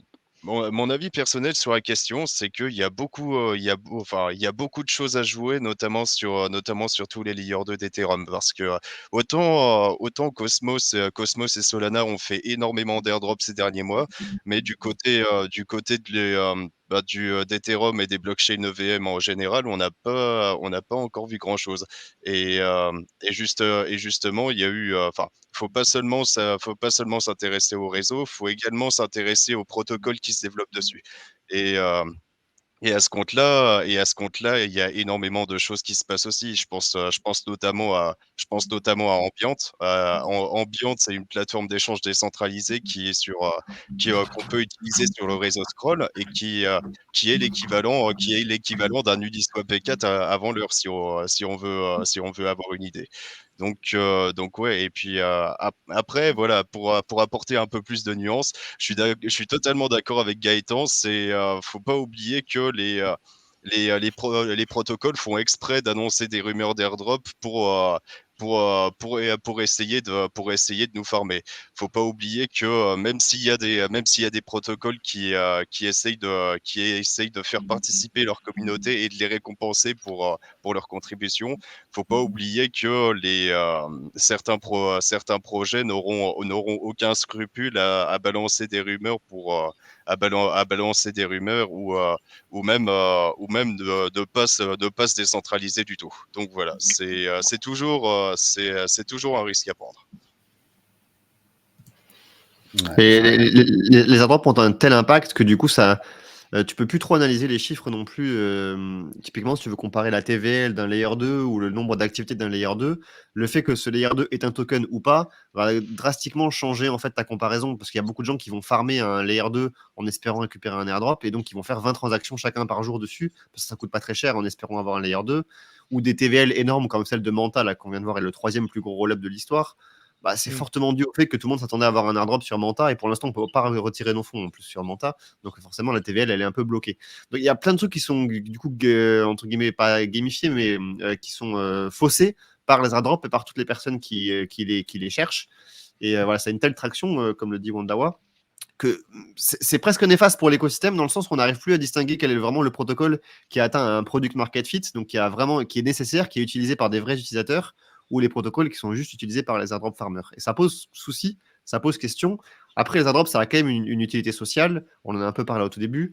Speaker 7: mon avis personnel sur la question, c'est qu'il y a beaucoup, il y a beaucoup de choses à jouer, notamment sur tous les layers 2 d'Ethereum, parce que autant Cosmos et Solana ont fait énormément d'airdrops ces derniers mois, mais du côté d'Ethereum et des blockchains EVM en général, on n'a pas encore vu grand-chose. Et justement, il y a eu, faut pas seulement s'intéresser au réseau, faut également s'intéresser aux protocoles qui se développent dessus. Et, euh, et à ce compte-là, il y a énormément de choses qui se passent aussi. Je pense notamment à Ambient. Ambient, c'est une plateforme d'échange décentralisée qu'on peut utiliser sur le réseau Scroll et qui est l'équivalent d'un Uniswap V4 avant l'heure, si on veut avoir une idée. Donc ouais, et puis après, voilà, pour apporter un peu plus de nuances, je suis totalement d'accord avec Gaëtan. Faut pas oublier que les protocoles font exprès d'annoncer des rumeurs d'airdrop pour essayer de nous farmer. Faut pas oublier que même s'il y a des protocoles qui essayent de faire participer leur communauté et de les récompenser pour leur contribution, faut pas oublier que certains projets n'auront aucun scrupule à balancer des rumeurs à balancer des rumeurs ou même de pas se décentraliser du tout. Donc voilà, c'est toujours un risque à prendre.
Speaker 3: Ouais,
Speaker 5: Et les airdrops ont un tel impact que du coup, tu peux plus trop analyser les chiffres non plus. Typiquement, si tu veux comparer la TVL d'un layer 2 ou le nombre d'activités d'un layer 2, le fait que ce layer 2 est un token ou pas va drastiquement changer en fait ta comparaison, parce qu'il y a beaucoup de gens qui vont farmer un layer 2 en espérant récupérer un airdrop, et donc ils vont faire 20 transactions chacun par jour dessus, parce que ça coûte pas très cher en espérant avoir un layer 2, ou des TVL énormes comme celle de Manta là, qu'on vient de voir est le 3e plus gros roll-up de l'histoire. Bah, c'est fortement dû au fait que tout le monde s'attendait à avoir un airdrop sur Manta, et pour l'instant on peut pas retirer nos fonds en plus sur Manta, donc forcément la TVL elle est un peu bloquée. Donc il y a plein de trucs qui sont du coup entre guillemets pas gamifiés, mais qui sont faussés par les airdrops et par toutes les personnes qui les cherchent. Et voilà, ça a une telle traction, comme le dit Wandawa, que c'est presque néfaste pour l'écosystème, dans le sens qu'on n'arrive plus à distinguer quel est vraiment le protocole qui a atteint un product market fit, donc qui est nécessaire, qui est utilisé par des vrais utilisateurs, ou les protocoles qui sont juste utilisés par les airdrop farmers. Et ça pose souci, ça pose question. Après, les airdrops, ça a quand même une utilité sociale. On en a un peu parlé au tout début.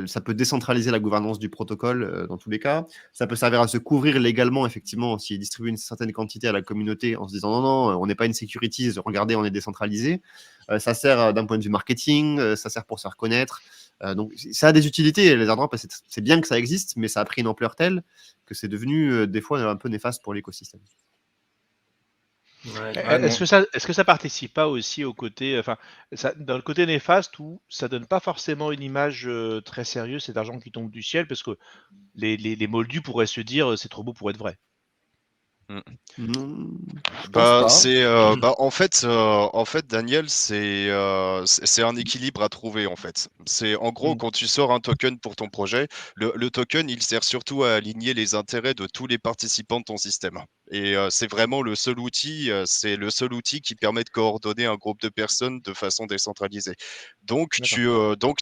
Speaker 5: Ça peut décentraliser la gouvernance du protocole dans tous les cas. Ça peut servir à se couvrir légalement, effectivement, s'il distribue une certaine quantité à la communauté en se disant non, on n'est pas une securities, regardez, on est décentralisé. Ça sert d'un point de vue marketing, ça sert pour se faire connaître. Donc, ça a des utilités, les airdrops, c'est bien que ça existe, mais ça a pris une ampleur telle que c'est devenu des fois un peu néfaste pour l'écosystème.
Speaker 1: Ouais.
Speaker 6: Est-ce que ça participe pas aussi au côté, enfin, dans le côté néfaste où ça donne pas forcément une image très sérieuse, cet argent qui tombe du ciel, parce que les moldus pourraient se dire c'est trop beau pour être vrai.
Speaker 5: Je pense pas.
Speaker 7: En fait, Daniel, c'est un équilibre à trouver, en fait. C'est en gros, quand tu sors un token pour ton projet, le token, il sert surtout à aligner les intérêts de tous les participants de ton système. Et c'est vraiment c'est le seul outil qui permet de coordonner un groupe de personnes de façon décentralisée. Donc,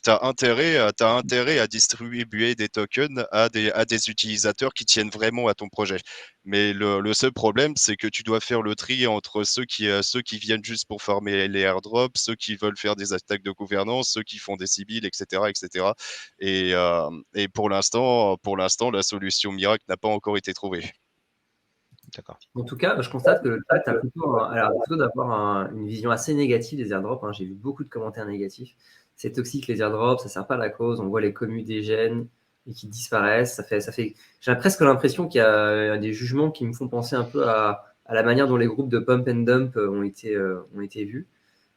Speaker 7: t'as intérêt à distribuer des tokens à des utilisateurs qui tiennent vraiment à ton projet. Mais le seul problème, c'est que tu dois faire le tri entre ceux qui viennent juste pour farmer les airdrops, ceux qui veulent faire des attaques de gouvernance, ceux qui font des civils, etc., etc. Et pour l'instant, la solution miracle n'a pas encore été trouvée.
Speaker 6: D'accord.
Speaker 1: En tout cas, je constate que le chat a plutôt d'avoir une vision assez négative des airdrops. J'ai vu beaucoup de commentaires négatifs. C'est toxique les airdrops, ça ne sert pas à la cause. On voit les commus dégènent et qui disparaissent. J'ai presque l'impression qu'il y a des jugements qui me font penser un peu à la manière dont les groupes de pump and dump ont été vus.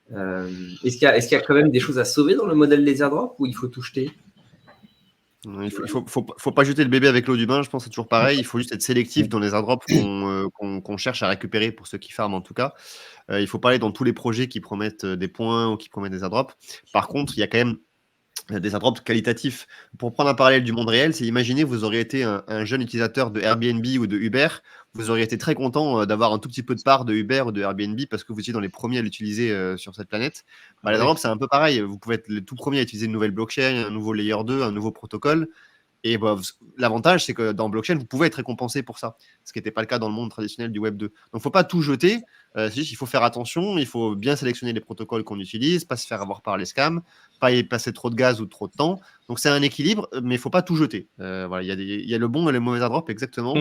Speaker 1: Est-ce qu'il y a quand même des choses à sauver dans le modèle des airdrops ou il faut tout jeter?
Speaker 5: Faut pas jeter le bébé avec l'eau du bain, je pense que c'est toujours pareil. Il faut juste être sélectif dans les airdrops qu'on cherche à récupérer pour ceux qui farment en tout cas. Il ne faut pas aller dans tous les projets qui promettent des points ou qui promettent des airdrops. Par contre, il y a quand même des airdrops qualitatifs. Pour prendre un parallèle du monde réel, c'est imaginer vous auriez été un jeune utilisateur de Airbnb ou de Uber, vous auriez été très content d'avoir un tout petit peu de part de Uber ou de Airbnb parce que vous étiez dans les premiers à l'utiliser sur cette planète. Les airdrops, c'est un peu pareil. Vous pouvez être le tout premier à utiliser une nouvelle blockchain, un nouveau layer 2, un nouveau protocole. Et l'avantage, c'est que dans blockchain, vous pouvez être récompensé pour ça, ce qui n'était pas le cas dans le monde traditionnel du Web 2. Donc, il ne faut pas tout jeter. C'est juste qu'il faut faire attention. Il faut bien sélectionner les protocoles qu'on utilise, pas se faire avoir par les scams, pas y passer trop de gaz ou trop de temps. Donc, c'est un équilibre, mais il ne faut pas tout jeter. Voilà, il y a le bon et le mauvais airdrop, exactement.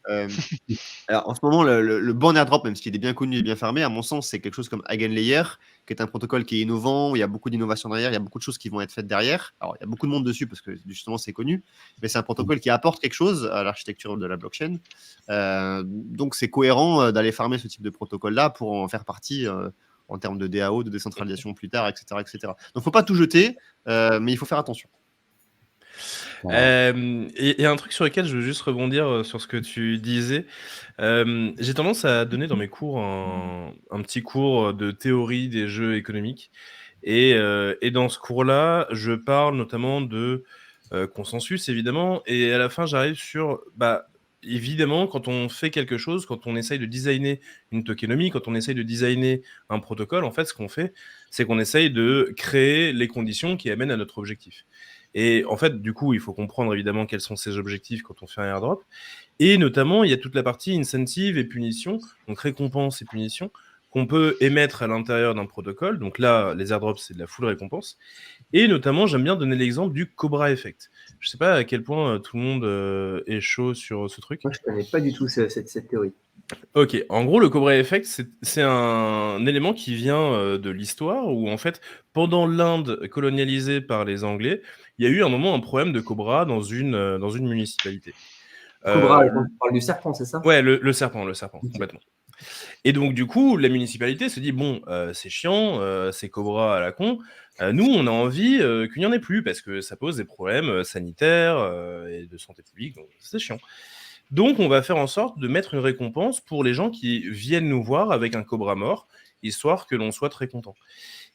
Speaker 5: Alors, en ce moment, le bon airdrop, même s'il est bien connu et bien fermé, à mon sens, c'est quelque chose comme Eigenlayer, qui est un protocole qui est innovant, où il y a beaucoup d'innovation derrière, il y a beaucoup de choses qui vont être faites derrière. Alors, il y a beaucoup de monde dessus parce que justement, c'est connu, mais c'est un protocole qui apporte quelque chose à l'architecture de la blockchain. Donc, c'est cohérent d'aller farmer ce type de protocole-là pour en faire partie en termes de DAO, de décentralisation plus tard, etc. etc. Donc, il ne faut pas tout jeter, mais il faut faire attention.
Speaker 4: Et un truc sur lequel je veux juste rebondir sur ce que tu disais. J'ai tendance à donner dans mes cours un petit cours de théorie des jeux économiques. Et dans ce cours-là, je parle notamment de consensus, évidemment. Et à la fin, j'arrive sur... évidemment, quand on fait quelque chose, quand on essaye de designer une tokenomie, quand on essaye de designer un protocole, en fait, ce qu'on fait, c'est qu'on essaye de créer les conditions qui amènent à notre objectif. Et en fait, du coup, il faut comprendre évidemment quels sont ces objectifs quand on fait un airdrop. Et notamment, il y a toute la partie incentive et punition, donc récompense et punition, qu'on peut émettre à l'intérieur d'un protocole. Donc là, les airdrops, c'est de la full récompense. Et notamment, j'aime bien donner l'exemple du Cobra Effect. Je ne sais pas à quel point tout le monde est chaud sur ce truc.
Speaker 1: Moi, je ne connais pas du tout cette théorie.
Speaker 4: Ok, en gros, le Cobra Effect, c'est un élément qui vient de l'histoire où, en fait, pendant l'Inde colonialisée par les Anglais, il y a eu un moment un problème de Cobra dans une municipalité.
Speaker 1: Cobra, on parle du serpent, c'est ça?
Speaker 4: Ouais, le serpent, complètement. Et donc, du coup, la municipalité se dit, bon, c'est chiant, c'est Cobra à la con, nous, on a envie qu'il n'y en ait plus parce que ça pose des problèmes sanitaires et de santé publique, donc c'est chiant. Donc, on va faire en sorte de mettre une récompense pour les gens qui viennent nous voir avec un cobra mort, histoire que l'on soit très content.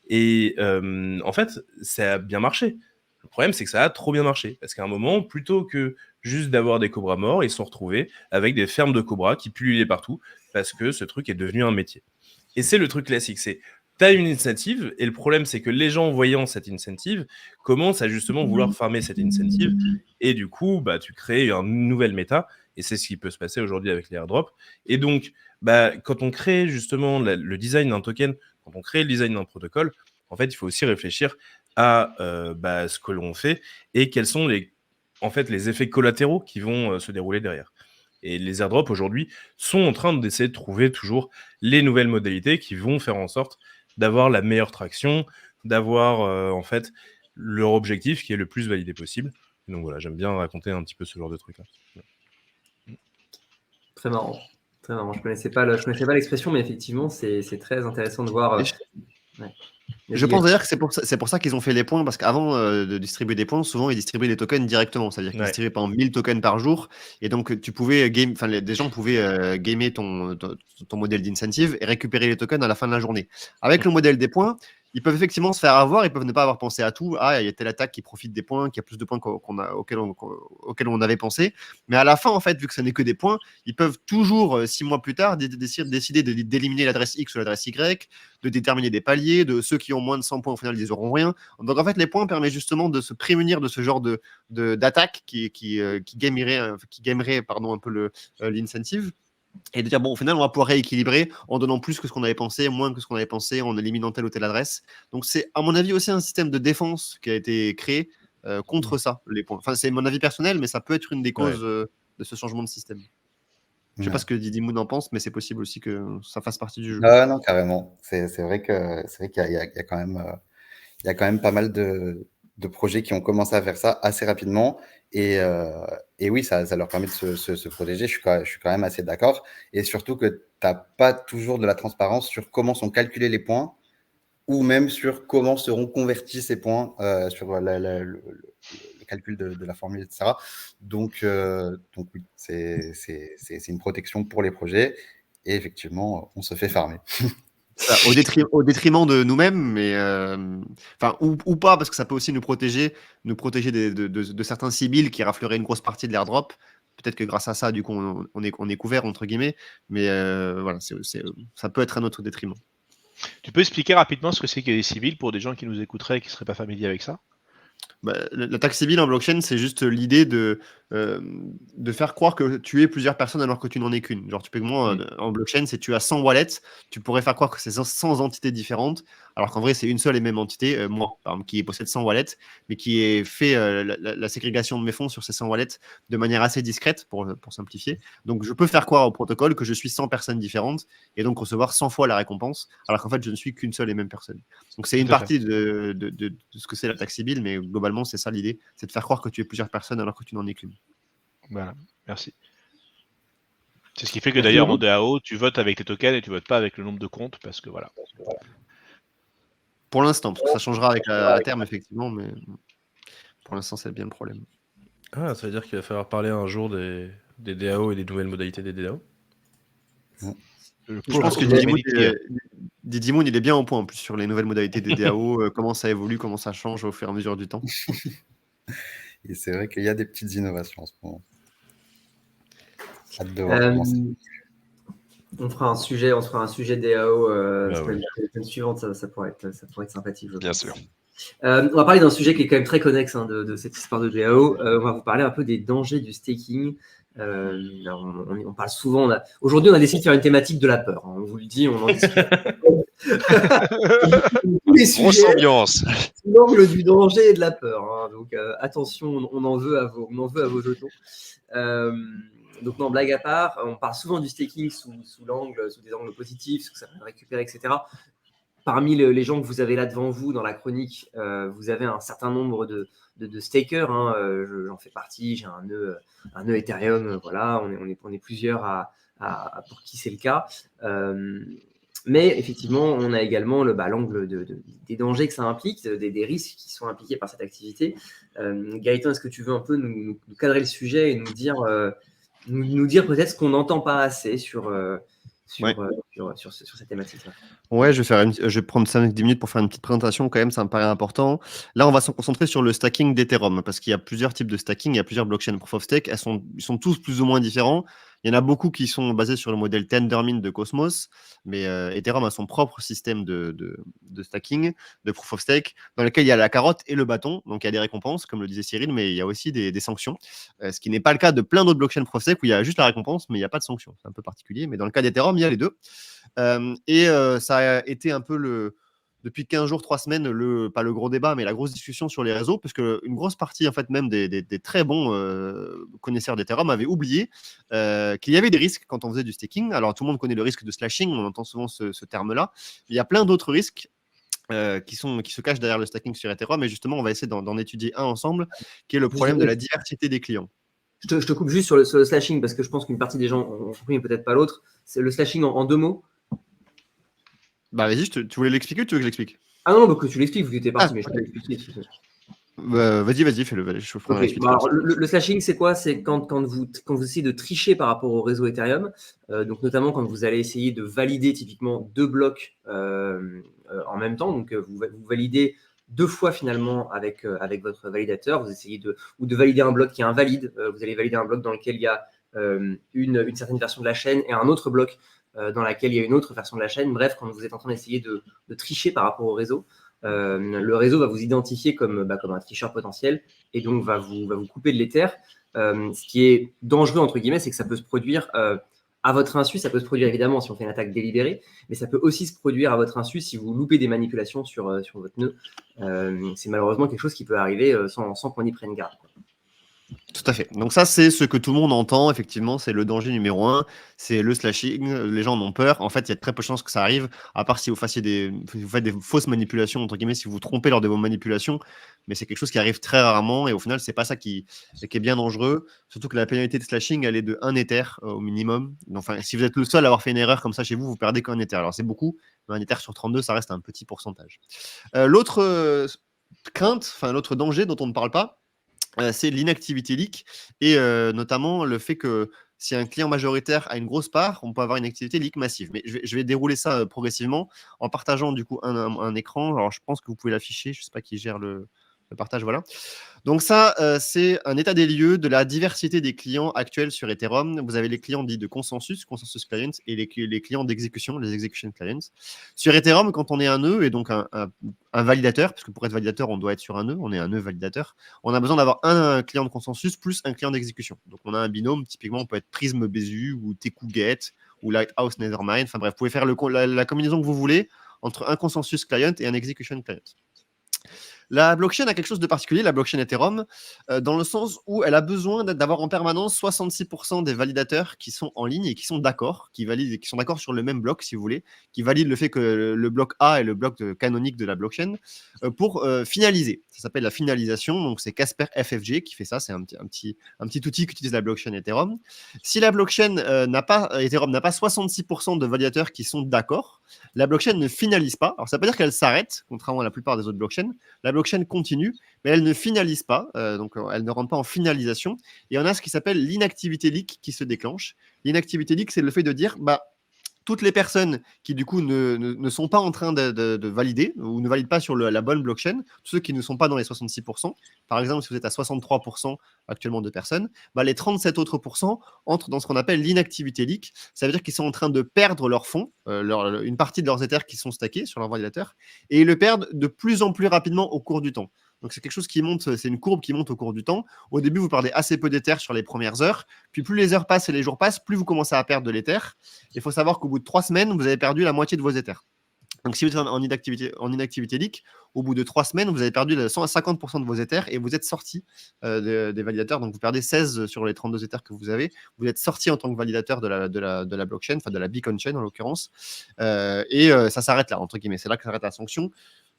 Speaker 4: Et en fait, ça a bien marché. Le problème, c'est que ça a trop bien marché. Parce qu'à un moment, plutôt que juste d'avoir des cobras morts, ils se sont retrouvés avec des fermes de cobras qui pullulaient partout, parce que ce truc est devenu un métier. Et c'est le truc classique, c'est t'as une incentive, et le problème, c'est que les gens voyant cette incentive commencent à justement vouloir farmer cette incentive, et du coup, tu crées une nouvelle méta, et c'est ce qui peut se passer aujourd'hui avec les airdrops. Et donc, quand on crée justement le design d'un token, quand on crée le design d'un protocole, en fait, il faut aussi réfléchir à ce que l'on fait, et quels sont les effets collatéraux qui vont se dérouler derrière. Et les airdrops aujourd'hui sont en train d'essayer de trouver toujours les nouvelles modalités qui vont faire en sorte d'avoir la meilleure traction, d'avoir en fait leur objectif qui est le plus validé possible. Et donc voilà, j'aime bien raconter un petit peu ce genre de truc-là.
Speaker 1: Très marrant. Très marrant. Je connaissais pas l'expression, mais effectivement, c'est très intéressant de voir.
Speaker 5: Je pense d'ailleurs que c'est pour ça qu'ils ont fait les points, parce qu'avant de distribuer des points, souvent ils distribuaient des tokens directement, c'est-à-dire qu'ils distribuaient par exemple 1000 tokens par jour, et donc tu pouvais des gens pouvaient gamer ton modèle d'incentive et récupérer les tokens à la fin de la journée. Avec le modèle des points, ils peuvent effectivement se faire avoir, ils peuvent ne pas avoir pensé à tout. Ah, il y a telle attaque qui profite des points, qui a plus de points auxquels on avait pensé. Mais à la fin, en fait, vu que ce n'est que des points, ils peuvent toujours, 6 mois plus tard, décider d'éliminer l'adresse X ou l'adresse Y, de déterminer des paliers, de ceux qui ont moins de 100 points, au final, ils n'auront rien. Donc, en fait, les points permettent justement de se prémunir de ce genre d'attaque qui gamerait un peu l'incentive. Et de dire, bon, au final, on va pouvoir rééquilibrer en donnant plus que ce qu'on avait pensé, moins que ce qu'on avait pensé, en éliminant telle ou telle adresse. Donc, c'est, à mon avis, aussi un système de défense qui a été créé contre ça, les points. Enfin, c'est mon avis personnel, mais ça peut être une des causes de ce changement de système. Je ne sais pas ce que Didi Moon en pense, mais c'est possible aussi que ça fasse partie du jeu.
Speaker 3: Non, carrément. C'est vrai qu'il y a quand même pas mal de projets qui ont commencé à faire ça assez rapidement. Et oui, ça leur permet de se protéger. Je suis quand même assez d'accord. Et surtout que tu n'as pas toujours de la transparence sur comment sont calculés les points ou même sur comment seront convertis ces points sur le calculs de la formule, etc. Donc oui, c'est une protection pour les projets. Et effectivement, on se fait farmer.
Speaker 5: Au détriment de nous-mêmes, mais ou pas, parce que ça peut aussi nous protéger de certains civils qui rafleraient une grosse partie de l'airdrop. Peut-être que grâce à ça, du coup, on est couvert, entre guillemets, mais voilà, ça peut être à notre détriment.
Speaker 6: Tu peux expliquer rapidement ce que c'est que les civils pour des gens qui nous écouteraient et qui ne seraient pas familiers avec ça?
Speaker 5: L'attaque civile en blockchain, c'est juste l'idée de faire croire que tu es plusieurs personnes alors que tu n'en es qu'une. Genre, typiquement, en blockchain, si tu as 100 wallets, tu pourrais faire croire que c'est 100 entités différentes, alors qu'en vrai, c'est une seule et même entité, moi, par exemple, qui possède 100 wallets, mais qui est fait la ségrégation de mes fonds sur ces 100 wallets de manière assez discrète, pour simplifier. Donc, je peux faire croire au protocole que je suis 100 personnes différentes et donc recevoir 100 fois la récompense, alors qu'en fait, je ne suis qu'une seule et même personne. Donc, c'est une
Speaker 6: Tout à fait.
Speaker 5: partie de ce que c'est l'attaque civile, mais globalement, c'est ça l'idée, c'est de faire croire que tu es plusieurs personnes alors que tu n'en es qu'une.
Speaker 6: Voilà, merci. C'est ce qui fait que
Speaker 1: Merci
Speaker 6: d'ailleurs en
Speaker 1: beaucoup.
Speaker 6: DAO, tu votes avec tes tokens et tu votes pas avec le nombre de comptes parce que voilà.
Speaker 5: Pour l'instant, parce que ça changera avec à terme, effectivement, mais pour l'instant, c'est bien le problème.
Speaker 4: Ah, ça veut dire qu'il va falloir parler un jour des DAO et des nouvelles modalités des DAO.
Speaker 5: Je pense que Didi Moon, il est bien au point en plus sur les nouvelles modalités des DAO, comment ça évolue, comment ça change au fur et à mesure du temps.
Speaker 3: Et c'est vrai qu'il y a des petites innovations en ce moment. Hâte de voir comment ça.
Speaker 1: On fera un sujet DAO
Speaker 4: Ah
Speaker 1: semaine suivante, ça pourrait être sympathique.
Speaker 7: Bien sûr.
Speaker 1: On va parler d'un sujet qui est quand même très connexe de cette histoire de DAO. On va vous parler un peu des dangers du staking. On parle souvent. Aujourd'hui, on a décidé de faire une thématique de la peur. On vous le dit, on en discute. Tous les
Speaker 7: Grosse
Speaker 1: sujets,
Speaker 7: ambiance.
Speaker 1: sous l'angle du danger et de la peur. Donc attention, on en veut à vos jetons. Donc non, blague à part, on parle souvent du staking sous des angles positifs, ce que ça peut récupérer, etc. Parmi les gens que vous avez là devant vous dans la chronique, vous avez un certain nombre de stakers. J'en fais partie, j'ai un nœud Ethereum, voilà, on est plusieurs pour qui c'est le cas. Mais effectivement, on a également l'angle des dangers que ça implique, des risques qui sont impliqués par cette activité. Gaëtan, est-ce que tu veux un peu nous cadrer le sujet et nous dire peut-être ce qu'on n'entend pas assez sur cette thématique-là?
Speaker 5: Ouais, je vais prendre 5-10 minutes pour faire une petite présentation quand même, ça me paraît important. Là, on va se concentrer sur le stacking d'Ethereum, parce qu'il y a plusieurs types de stacking, il y a plusieurs blockchains proof of stake, ils sont tous plus ou moins différents. Il y en a beaucoup qui sont basés sur le modèle Tendermint de Cosmos, mais Ethereum a son propre système de stacking, de proof of stake, dans lequel il y a la carotte et le bâton, donc il y a des récompenses, comme le disait Cyril, mais il y a aussi des sanctions, ce qui n'est pas le cas de plein d'autres blockchains proof of stake, où il y a juste la récompense, mais il n'y a pas de sanctions. C'est un peu particulier, mais dans le cas d'Ethereum, il y a les deux. Ça a été un peu depuis 15 jours, 3 semaines, pas le gros débat, mais la grosse discussion sur les réseaux, parce qu'une grosse partie, en fait, même des très bons connaisseurs d'Ethereum avaient oublié qu'il y avait des risques quand on faisait du staking. Alors, tout le monde connaît le risque de slashing, on entend souvent ce terme-là. Il y a plein d'autres risques qui se cachent derrière le stacking sur Ethereum, et justement, on va essayer d'en étudier un ensemble, qui est le problème de la diversité des clients.
Speaker 1: Je te coupe juste sur le slashing, parce que je pense qu'une partie des gens ont compris, mais peut-être pas l'autre. C'est le slashing en 2 mots.
Speaker 5: Bah vas-y, tu voulais l'expliquer ou tu veux que je l'explique?
Speaker 1: Ah non, que tu l'expliques, vu que tu es parti, mais je peux l'expliquer.
Speaker 5: Vas-y, fais-le. Je ferai
Speaker 1: alors, le slashing, c'est quoi? C'est quand vous essayez de tricher par rapport au réseau Ethereum, donc notamment quand vous allez essayer de valider typiquement 2 blocs en même temps, donc vous validez 2 fois finalement avec votre validateur, vous essayez de valider un bloc qui est invalide, vous allez valider un bloc dans lequel il y a une certaine version de la chaîne et un autre bloc dans laquelle il y a une autre version de la chaîne. Bref, quand vous êtes en train d'essayer de tricher par rapport au réseau, le réseau va vous identifier comme un tricheur potentiel et donc va vous couper de l'Ether. Ce qui est dangereux, entre guillemets, c'est que ça peut se produire à votre insu. Ça peut se produire évidemment si on fait une attaque délibérée, mais ça peut aussi se produire à votre insu si vous loupez des manipulations sur votre nœud. C'est malheureusement quelque chose qui peut arriver sans qu'on y prenne garde.
Speaker 5: Tout à fait. Donc ça, c'est ce que tout le monde entend, effectivement, c'est le danger numéro 1, c'est le slashing, les gens en ont peur. En fait, il y a de très peu de chances que ça arrive, à part si vous faites des fausses manipulations, entre guillemets, si vous vous trompez lors de vos manipulations, mais c'est quelque chose qui arrive très rarement, et au final, c'est pas ça qui est bien dangereux, surtout que la pénalité de slashing, elle est de 1 Ether au minimum. Enfin, si vous êtes le seul à avoir fait une erreur comme ça chez vous, vous perdez qu'un Ether. Alors c'est beaucoup, mais 1 Ether sur 32, ça reste un petit pourcentage. L'autre crainte, enfin l'autre danger dont on ne parle pas, c'est l'inactivité leak et notamment le fait que si un client majoritaire a une grosse part, on peut avoir une activité leak massive. Mais je vais dérouler ça progressivement en partageant du coup un écran. Alors je pense que vous pouvez l'afficher, je ne sais pas qui gère le partage, voilà. Donc ça, c'est un état des lieux de la diversité des clients actuels sur Ethereum. Vous avez les clients dits de consensus clients, et les clients d'exécution, les execution clients. Sur Ethereum, quand on est un nœud et donc un validateur, parce que pour être validateur, on doit être sur un nœud, on est un nœud validateur, on a besoin d'avoir un client de consensus plus un client d'exécution. Donc on a un binôme, typiquement on peut être Prism Besu ou Teku-Get ou Lighthouse Nethermind. Enfin bref, vous pouvez faire la combinaison que vous voulez entre un consensus client et un execution client. La blockchain a quelque chose de particulier, la blockchain Ethereum, dans le sens où elle a besoin d'avoir en permanence 66% des validateurs qui sont en ligne et qui sont d'accord, qui sont d'accord sur le même bloc, si vous voulez, qui valident le fait que le bloc A est le bloc canonique de la blockchain, pour finaliser. Ça s'appelle la finalisation, donc c'est Casper FFG qui fait ça, c'est un petit outil qu'utilise la blockchain Ethereum. Si la blockchain Ethereum n'a pas 66% de validateurs qui sont d'accord, la blockchain ne finalise pas. Alors ça ne veut pas dire qu'elle s'arrête, contrairement à la plupart des autres blockchains. La blockchain continue, mais elle ne finalise pas, donc elle ne rentre pas en finalisation. Et on a ce qui s'appelle l'inactivité leak qui se déclenche. L'inactivité leak, c'est le fait de dire, toutes les personnes qui du coup ne sont pas en train de valider ou ne valident pas sur la bonne blockchain, tous ceux qui ne sont pas dans les 66%, par exemple si vous êtes à 63% actuellement de personnes, les 37 autres pourcents entrent dans ce qu'on appelle l'inactivité leak. Ça veut dire qu'ils sont en train de perdre leurs fonds, une partie de leurs Ethers qui sont stackés sur leur validateur, et ils le perdent de plus en plus rapidement au cours du temps. Donc c'est quelque chose qui monte, c'est une courbe qui monte au cours du temps. Au début, vous perdez assez peu d'Ether sur les premières heures, puis plus les heures passent et les jours passent, plus vous commencez à perdre de l'Ether. Il faut savoir qu'au bout de 3 semaines, vous avez perdu la moitié de vos Ethers. Donc si vous êtes en inactivité leak, au bout de 3 semaines, vous avez perdu 150% de vos Ethers et vous êtes sorti des validateurs. Donc vous perdez 16 sur les 32 Ethers que vous avez. Vous êtes sorti en tant que validateur de la blockchain, enfin de la Beacon Chain en l'occurrence. Ça s'arrête là, entre guillemets. C'est là que s'arrête la sanction.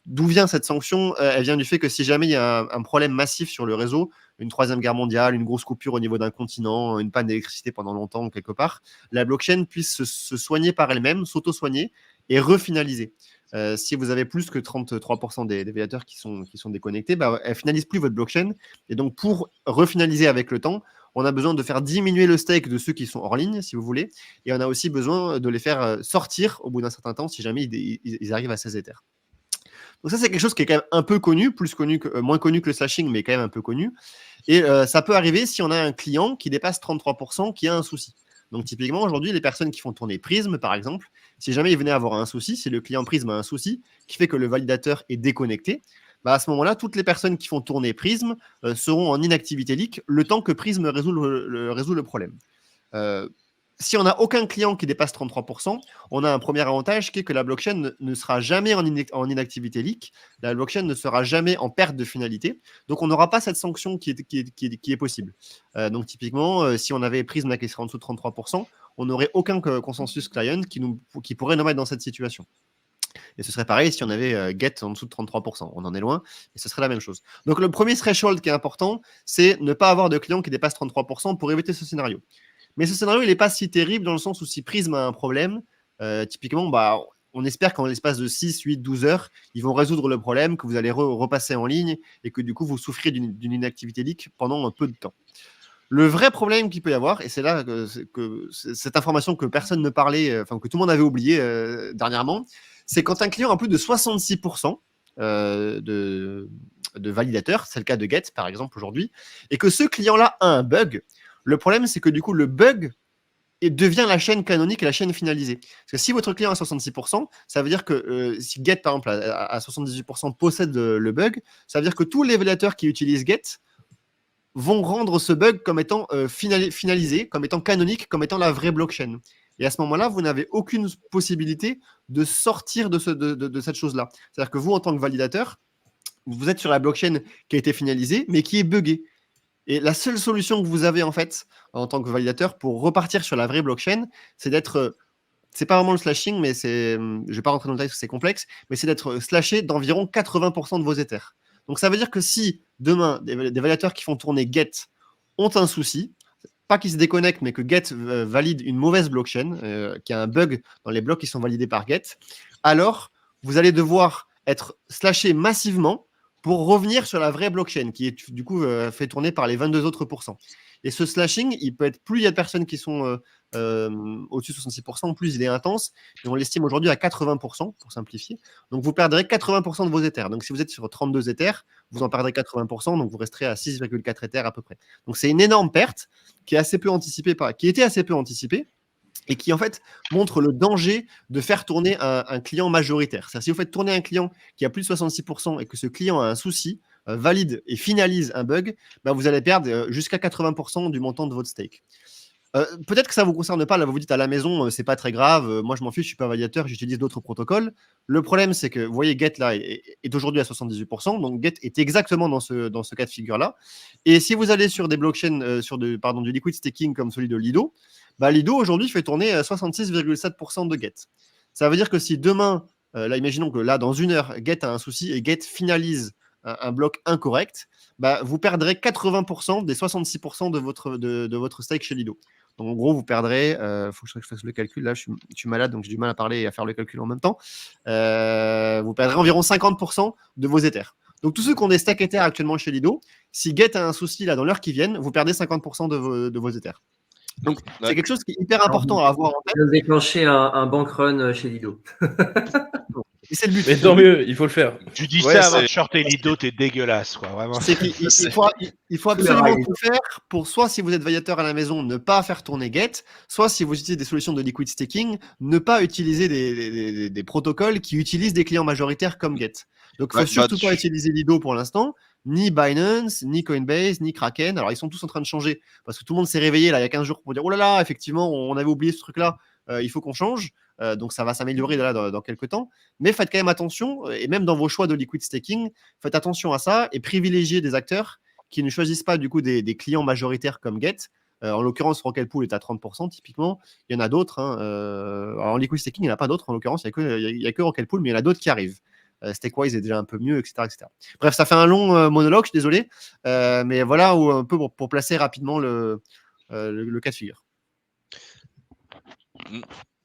Speaker 5: D'où vient cette sanction? Elle vient du fait que si jamais il y a un problème massif sur le réseau, une troisième guerre mondiale, une grosse coupure au niveau d'un continent, une panne d'électricité pendant longtemps quelque part, la blockchain puisse se soigner par elle-même, s'auto-soigner et refinaliser. Si vous avez plus que 33% des validateurs qui sont déconnectés, elle ne finalise plus votre blockchain. Et donc, pour refinaliser avec le temps, on a besoin de faire diminuer le stake de ceux qui sont hors ligne, si vous voulez. Et on a aussi besoin de les faire sortir au bout d'un certain temps si jamais ils arrivent à 16 Ethers. Donc ça, c'est quelque chose qui est quand même un peu connu, moins connu que le slashing, mais quand même un peu connu. Et ça peut arriver si on a un client qui dépasse 33%, qui a un souci. Donc typiquement, aujourd'hui, les personnes qui font tourner Prism, par exemple, si jamais ils venaient avoir un souci, si le client Prism a un souci qui fait que le validateur est déconnecté, à ce moment-là, toutes les personnes qui font tourner Prism seront en inactivité leak le temps que Prism résout le problème. Si on n'a aucun client qui dépasse 33%, on a un premier avantage qui est que la blockchain ne sera jamais en inactivité leak, la blockchain ne sera jamais en perte de finalité, donc on n'aura pas cette sanction qui est possible. Donc typiquement, si on avait Prism qui serait en dessous de 33%, on n'aurait aucun consensus client qui pourrait nous mettre dans cette situation. Et ce serait pareil si on avait Get en dessous de 33%. On en est loin, et ce serait la même chose. Donc le premier threshold qui est important, c'est ne pas avoir de clients qui dépassent 33% pour éviter ce scénario. Mais ce scénario, il n'est pas si terrible dans le sens où si Prism a un problème, typiquement, on espère qu'en l'espace de 6, 8, 12 heures, ils vont résoudre le problème, que vous allez repasser en ligne et que du coup, vous souffrez d'une inactivité leak pendant un peu de temps. Le vrai problème qu'il peut y avoir, et c'est là que cette information que personne ne parlait, que tout le monde avait oublié dernièrement, c'est quand un client a plus de 66% de validateurs, c'est le cas de Get par exemple aujourd'hui, et que ce client-là a un bug. Le problème, c'est que du coup, le bug devient la chaîne canonique et la chaîne finalisée. Parce que si votre client a 66%, ça veut dire que si Get, par exemple, à 78% possède le bug, ça veut dire que tous les validateurs qui utilisent Get vont rendre ce bug comme étant finalisé, comme étant canonique, comme étant la vraie blockchain. Et à ce moment-là, vous n'avez aucune possibilité de sortir de cette chose-là. C'est-à-dire que vous, en tant que validateur, vous êtes sur la blockchain qui a été finalisée, mais qui est buggée. Et la seule solution que vous avez en fait en tant que validateur pour repartir sur la vraie blockchain, c'est d'être, c'est pas vraiment le slashing, mais je vais pas rentrer dans le détail parce que c'est complexe, mais c'est d'être slashé d'environ 80% de vos Ethers. Donc ça veut dire que si demain des validateurs qui font tourner Get ont un souci, pas qu'ils se déconnectent, mais que Get valide une mauvaise blockchain, qui a un bug dans les blocs qui sont validés par Get, alors vous allez devoir être slashé massivement pour revenir sur la vraie blockchain qui est du coup fait tourner par les 22 autres pourcents. Et ce slashing, il peut être, plus il y a de personnes qui sont au-dessus de 66%, plus il est intense. Et on l'estime aujourd'hui à 80%, pour simplifier. Donc vous perdrez 80% de vos Ethers. Donc si vous êtes sur 32 Ethers, vous en perdrez 80%, donc vous resterez à 6,4 Ethers à peu près. Donc c'est une énorme perte qui était assez peu anticipée et qui en fait montre le danger de faire tourner un client majoritaire. C'est-à-dire si vous faites tourner un client qui a plus de 66% et que ce client a un souci, valide et finalise un bug, bah vous allez perdre jusqu'à 80% du montant de votre stake. Peut-être que ça ne vous concerne pas, là vous vous dites à la maison, c'est pas très grave, moi je m'en fiche, je suis pas validateur, j'utilise d'autres protocoles. Le problème c'est que, vous voyez, Get là est aujourd'hui à 78%, donc Get est exactement dans ce cas de figure-là. Et si vous allez sur des blockchains, du liquid staking comme celui de Lido, bah Lido aujourd'hui fait tourner 66,7% de Get. Ça veut dire que si demain, là imaginons que là dans une heure, Get a un souci et Get finalise un bloc incorrect, bah, vous perdrez 80% des 66% de votre stake chez Lido. Donc en gros, vous perdrez, faut que je fasse le calcul, là je suis malade, donc j'ai du mal à parler et à faire le calcul en même temps. Vous perdrez environ 50% de vos Ethers. Donc tous ceux qui ont des stacks Ethers actuellement chez Lido, si Get a un souci là dans l'heure qui viennent, vous perdez 50% de vos Ethers. Donc c'est quelque chose qui est hyper important à avoir en tête.
Speaker 1: De déclencher un bank run chez Lido.
Speaker 5: Et c'est le but.
Speaker 4: Mais tant mieux, il faut le faire.
Speaker 6: Tu dis
Speaker 7: Ouais,
Speaker 6: ça avant
Speaker 7: c'est-
Speaker 6: de shorter Lido, t'es dégueulasse, quoi, vraiment.
Speaker 5: C'est qu'il il faut absolument tout faire pour, soit si vous êtes validateur à la maison, ne pas faire tourner Get, soit si vous utilisez des solutions de liquid staking, ne pas utiliser des protocoles qui utilisent des clients majoritaires comme Get. Donc, il ne faut surtout pas utiliser Lido pour l'instant, ni Binance, ni Coinbase, ni Kraken. Alors, ils sont tous en train de changer parce que tout le monde s'est réveillé là il y a 15 jours pour dire oh là là, effectivement, on avait oublié ce truc-là, il faut qu'on change. Donc, ça va s'améliorer là dans quelques temps. Mais faites quand même attention, et même dans vos choix de liquid staking, faites attention à ça et privilégiez des acteurs qui ne choisissent pas du coup des clients majoritaires comme Get. En l'occurrence, Rocket Pool est à 30% typiquement. Il y en a d'autres. Alors en liquid staking, il n'y en a pas d'autres en l'occurrence. Il n'y a que Rocket Pool, mais il y en a d'autres qui arrivent. Stakewise est déjà un peu mieux, etc., etc. Bref, ça fait un long monologue, je suis désolé. Mais voilà un peu pour placer rapidement le cas de figure.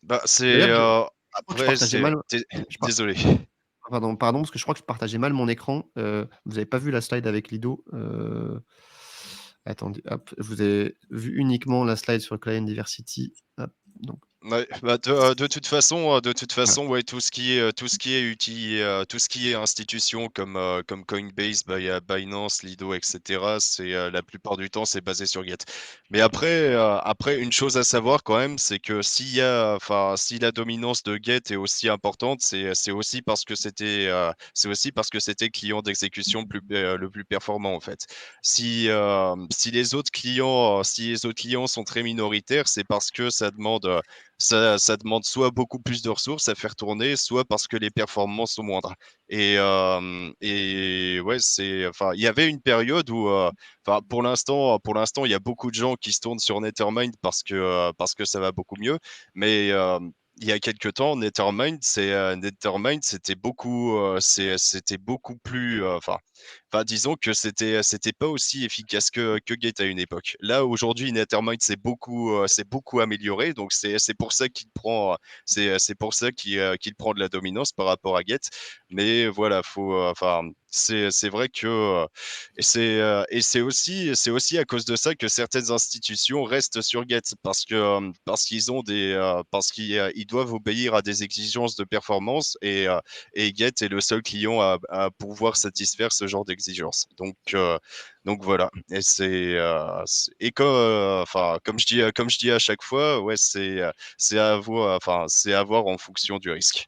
Speaker 7: Bah, c'est après, désolé.
Speaker 5: Pardon, parce que je crois que je partageais mal mon écran. Vous n'avez pas vu la slide avec Lido. Attendez, hop, je vous ai vu uniquement la slide sur Client Diversity. Hop, donc.
Speaker 7: Ouais, bah de toute façon, ouais, tout ce qui est institution comme Coinbase, Binance, Lido, etc. C'est la plupart du temps c'est basé sur Get. Mais après, une chose à savoir quand même, c'est que si la dominance de Get est aussi importante, c'est aussi parce que c'était le client d'exécution le plus performant en fait. Si les autres clients sont très minoritaires, c'est parce que ça demande soit beaucoup plus de ressources à faire tourner, soit parce que les performances sont moindres. Et ouais, il y avait une période où, pour l'instant, il y a beaucoup de gens qui se tournent sur Nethermind parce que ça va beaucoup mieux. Mais il y a quelques temps, Nethermind, c'était beaucoup plus, disons que c'était pas aussi efficace que Gate à une époque. Là aujourd'hui, Nethermind c'est beaucoup amélioré, donc c'est pour ça qu'il prend qu'il prend de la dominance par rapport à Gate. Mais voilà, c'est vrai que et c'est aussi à cause de ça que certaines institutions restent sur Gate parce qu'ils ont parce qu'ils doivent obéir à des exigences de performance et Get est le seul client à pouvoir satisfaire ce genre d'exigence. Donc voilà. Et comme je dis à chaque fois, ouais, c'est à voir en fonction du risque.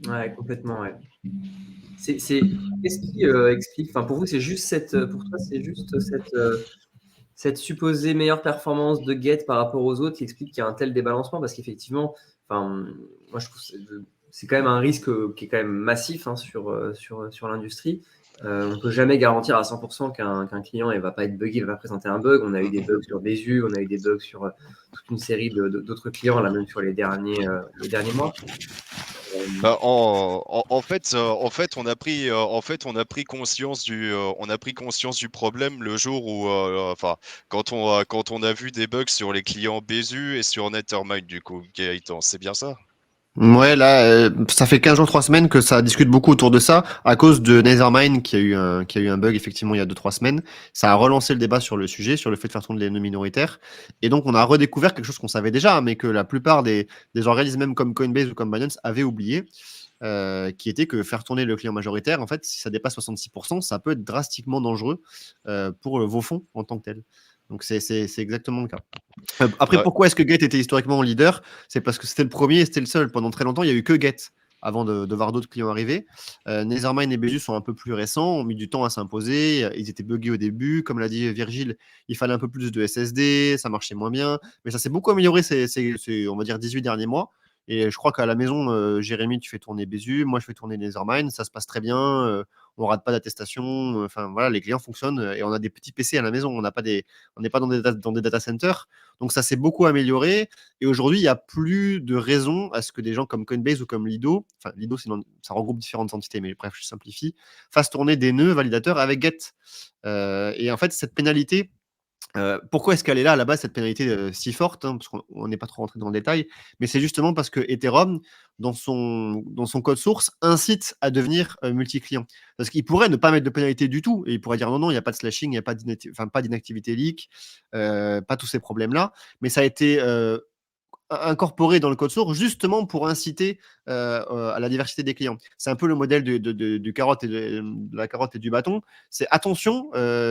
Speaker 1: Ouais, complètement, ouais. Qu'est-ce qui explique, pour vous, c'est juste cette supposée meilleure performance de Get par rapport aux autres qui explique qu'il y a un tel débalancement? Parce qu'effectivement, moi je trouve que c'est quand même un risque qui est quand même massif sur l'industrie. On ne peut jamais garantir à 100% qu'un client ne va pas être buggé, il va pas présenter un bug. On a eu des bugs sur Besu, on a eu des bugs sur toute une série d'autres clients, là même sur les derniers mois.
Speaker 7: En fait, on a pris conscience du problème le jour où, quand on a vu des bugs sur les clients Besu et sur Nethermind, du coup, Gaëtan, c'est bien ça?
Speaker 5: Ouais, là, ça fait 15 jours, 3 semaines que ça discute beaucoup autour de ça, à cause de Nethermind qui a eu un bug, effectivement, il y a 2-3 semaines. Ça a relancé le débat sur le sujet, sur le fait de faire tourner les nœuds minoritaires. Et donc, on a redécouvert quelque chose qu'on savait déjà, mais que la plupart des organismes, même comme Coinbase ou comme Binance, avaient oublié, qui était que faire tourner le client majoritaire, en fait, si ça dépasse 66%, ça peut être drastiquement dangereux pour vos fonds en tant que tel. Donc, c'est exactement le cas. Après,
Speaker 7: Ouais.
Speaker 5: pourquoi est-ce que Gate était historiquement leader? C'est parce que c'était le premier et c'était le seul. Pendant très longtemps, il n'y a eu que Gate avant de voir d'autres clients arriver. Nethermind et Bezus sont un peu plus récents, ont mis du temps à s'imposer. Ils étaient buggés au début. Comme l'a dit Virgile, il fallait un peu plus de SSD, ça marchait moins bien. Mais ça s'est beaucoup amélioré on va dire, 18 derniers mois. Et je crois qu'à la maison, Jérémy, tu fais tourner Bezu, moi je fais tourner Nethermind, ça se passe très bien, on rate pas d'attestation, enfin voilà, les clients fonctionnent et on a des petits PC à la maison, on n'est pas dans des data centers. Donc ça s'est beaucoup amélioré et aujourd'hui, il n'y a plus de raison à ce que des gens comme Coinbase ou comme Lido, enfin Lido ça regroupe différentes entités, mais bref, je simplifie, fassent tourner des nœuds validateurs avec Get. Et en fait, cette pénalité, pourquoi est-ce qu'elle est là à la base, cette pénalité si forte, hein, parce qu'on n'est pas trop rentré dans le détail, mais c'est justement parce que Ethereum, dans son code source, incite à devenir multi-client. Parce qu'il pourrait ne pas mettre de pénalité du tout, et il pourrait dire non, il n'y a pas de slashing, il n'y a pas d'inactivité leak, pas tous ces problèmes-là, mais ça a été incorporé dans le code source justement pour inciter à la diversité des clients. C'est un peu le modèle du carotte de la carotte et du bâton. C'est attention,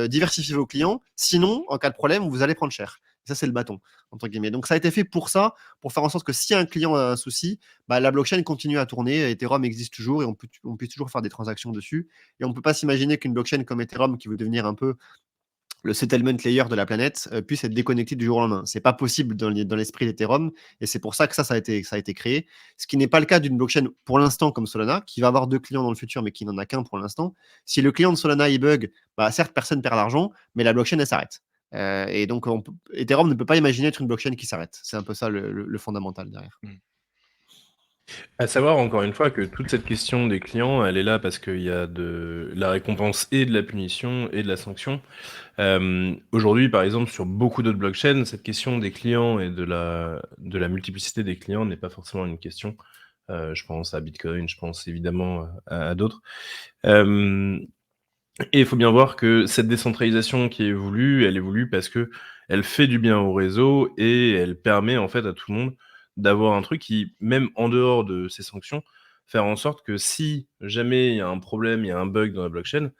Speaker 5: diversifiez vos clients, sinon, en cas de problème, vous allez prendre cher. Ça, c'est le bâton, entre guillemets. Donc, ça a été fait pour ça, pour faire en sorte que si un client a un souci, bah, la blockchain continue à tourner, Ethereum existe toujours et on peut toujours faire des transactions dessus. Et on ne peut pas s'imaginer qu'une blockchain comme Ethereum, qui veut devenir un peu le settlement layer de la planète puisse être déconnecté du jour au lendemain. C'est pas possible dans l'esprit d'Ethereum et c'est pour ça que ça a été créé. Ce qui n'est pas le cas d'une blockchain pour l'instant comme Solana, qui va avoir 2 clients dans le futur mais qui n'en a qu'un pour l'instant. Si le client de Solana il bug, bah, certes personne perd l'argent, mais la blockchain elle s'arrête. Et donc Ethereum ne peut pas imaginer être une blockchain qui s'arrête. C'est un peu ça le fondamental derrière.
Speaker 4: À savoir, encore une fois, que toute cette question des clients, elle est là parce qu'il y a de la récompense et de la punition et de la sanction. Aujourd'hui, par exemple, sur beaucoup d'autres blockchains, cette question des clients et de la multiplicité des clients n'est pas forcément une question. Je pense à Bitcoin, je pense évidemment à d'autres. Et il faut bien voir que cette décentralisation qui évolue, elle évolue parce que elle fait du bien au réseau et elle permet en fait à tout le monde d'avoir un truc qui, même en dehors de ces sanctions, faire en sorte que si jamais il y a un problème, il y a un bug dans la blockchain,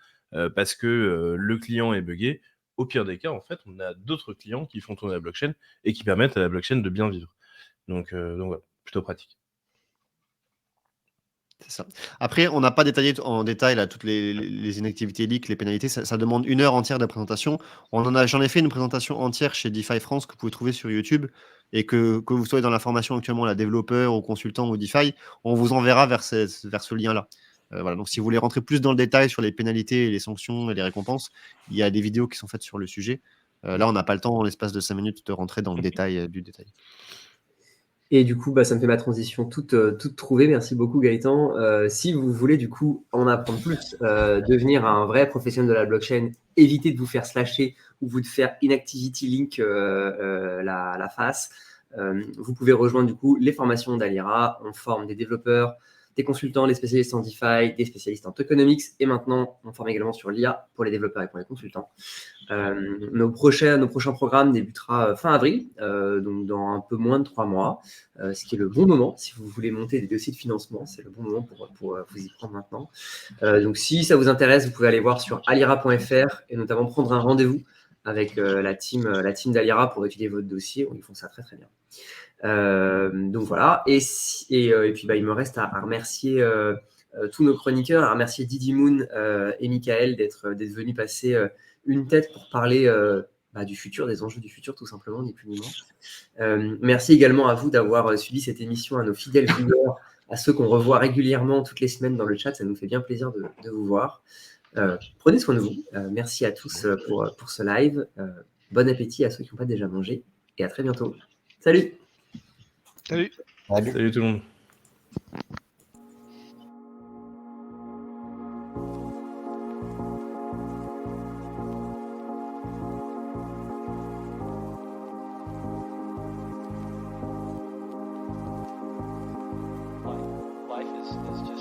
Speaker 4: parce que le client est buggé, au pire des cas, en fait, on a d'autres clients qui font tourner la blockchain et qui permettent à la blockchain de bien vivre. Donc voilà, plutôt pratique.
Speaker 5: C'est ça. Après, on n'a pas détaillé en détail là, toutes les inactivités leaks, les pénalités. Ça demande 1 heure entière de présentation. J'en ai fait une présentation entière chez DeFi France que vous pouvez trouver sur YouTube. Et que vous soyez dans la formation actuellement, la développeur ou consultant ou DeFi, on vous enverra vers ce lien-là. Voilà. Donc, si vous voulez rentrer plus dans le détail sur les pénalités, les sanctions et les récompenses, il y a des vidéos qui sont faites sur le sujet. Là, on n'a pas le temps, en l'espace de 5 minutes, de rentrer dans le détail du détail.
Speaker 1: Et du coup, ça me fait ma transition toute trouvée. Merci beaucoup, Gaëtan. Si vous voulez, du coup, en apprendre plus, devenir un vrai professionnel de la blockchain, éviter de vous faire slasher ou vous de faire inactivity link la face, vous pouvez rejoindre, du coup, les formations d'Alira. On forme des développeurs, des consultants, des spécialistes en DeFi, des spécialistes en tokenomics. Et maintenant, on forme également sur l'IA pour les développeurs et pour les consultants. Nos prochains programmes débutera fin avril, donc dans un peu moins de 3 mois, ce qui est le bon moment. Si vous voulez monter des dossiers de financement, c'est le bon moment pour vous y prendre maintenant. Donc si ça vous intéresse, vous pouvez aller voir sur alira.fr et notamment prendre un rendez-vous avec la team d'Alira pour étudier votre dossier. Ils font ça très très bien. Donc voilà. Et puis il me reste à remercier tous nos chroniqueurs, à remercier Didi Moon et Michael d'être venus passer une tête pour parler du futur, des enjeux du futur, tout simplement, ni plus ni moins. Merci également à vous d'avoir suivi cette émission, à nos fidèles viewers, à ceux qu'on revoit régulièrement toutes les semaines dans le chat. Ça nous fait bien plaisir de vous voir. Prenez soin de vous. Merci à tous pour ce live. Bon appétit à ceux qui n'ont pas déjà mangé. Et à très bientôt. Salut!
Speaker 6: Salut!
Speaker 4: Salut tout le monde.
Speaker 8: Destination.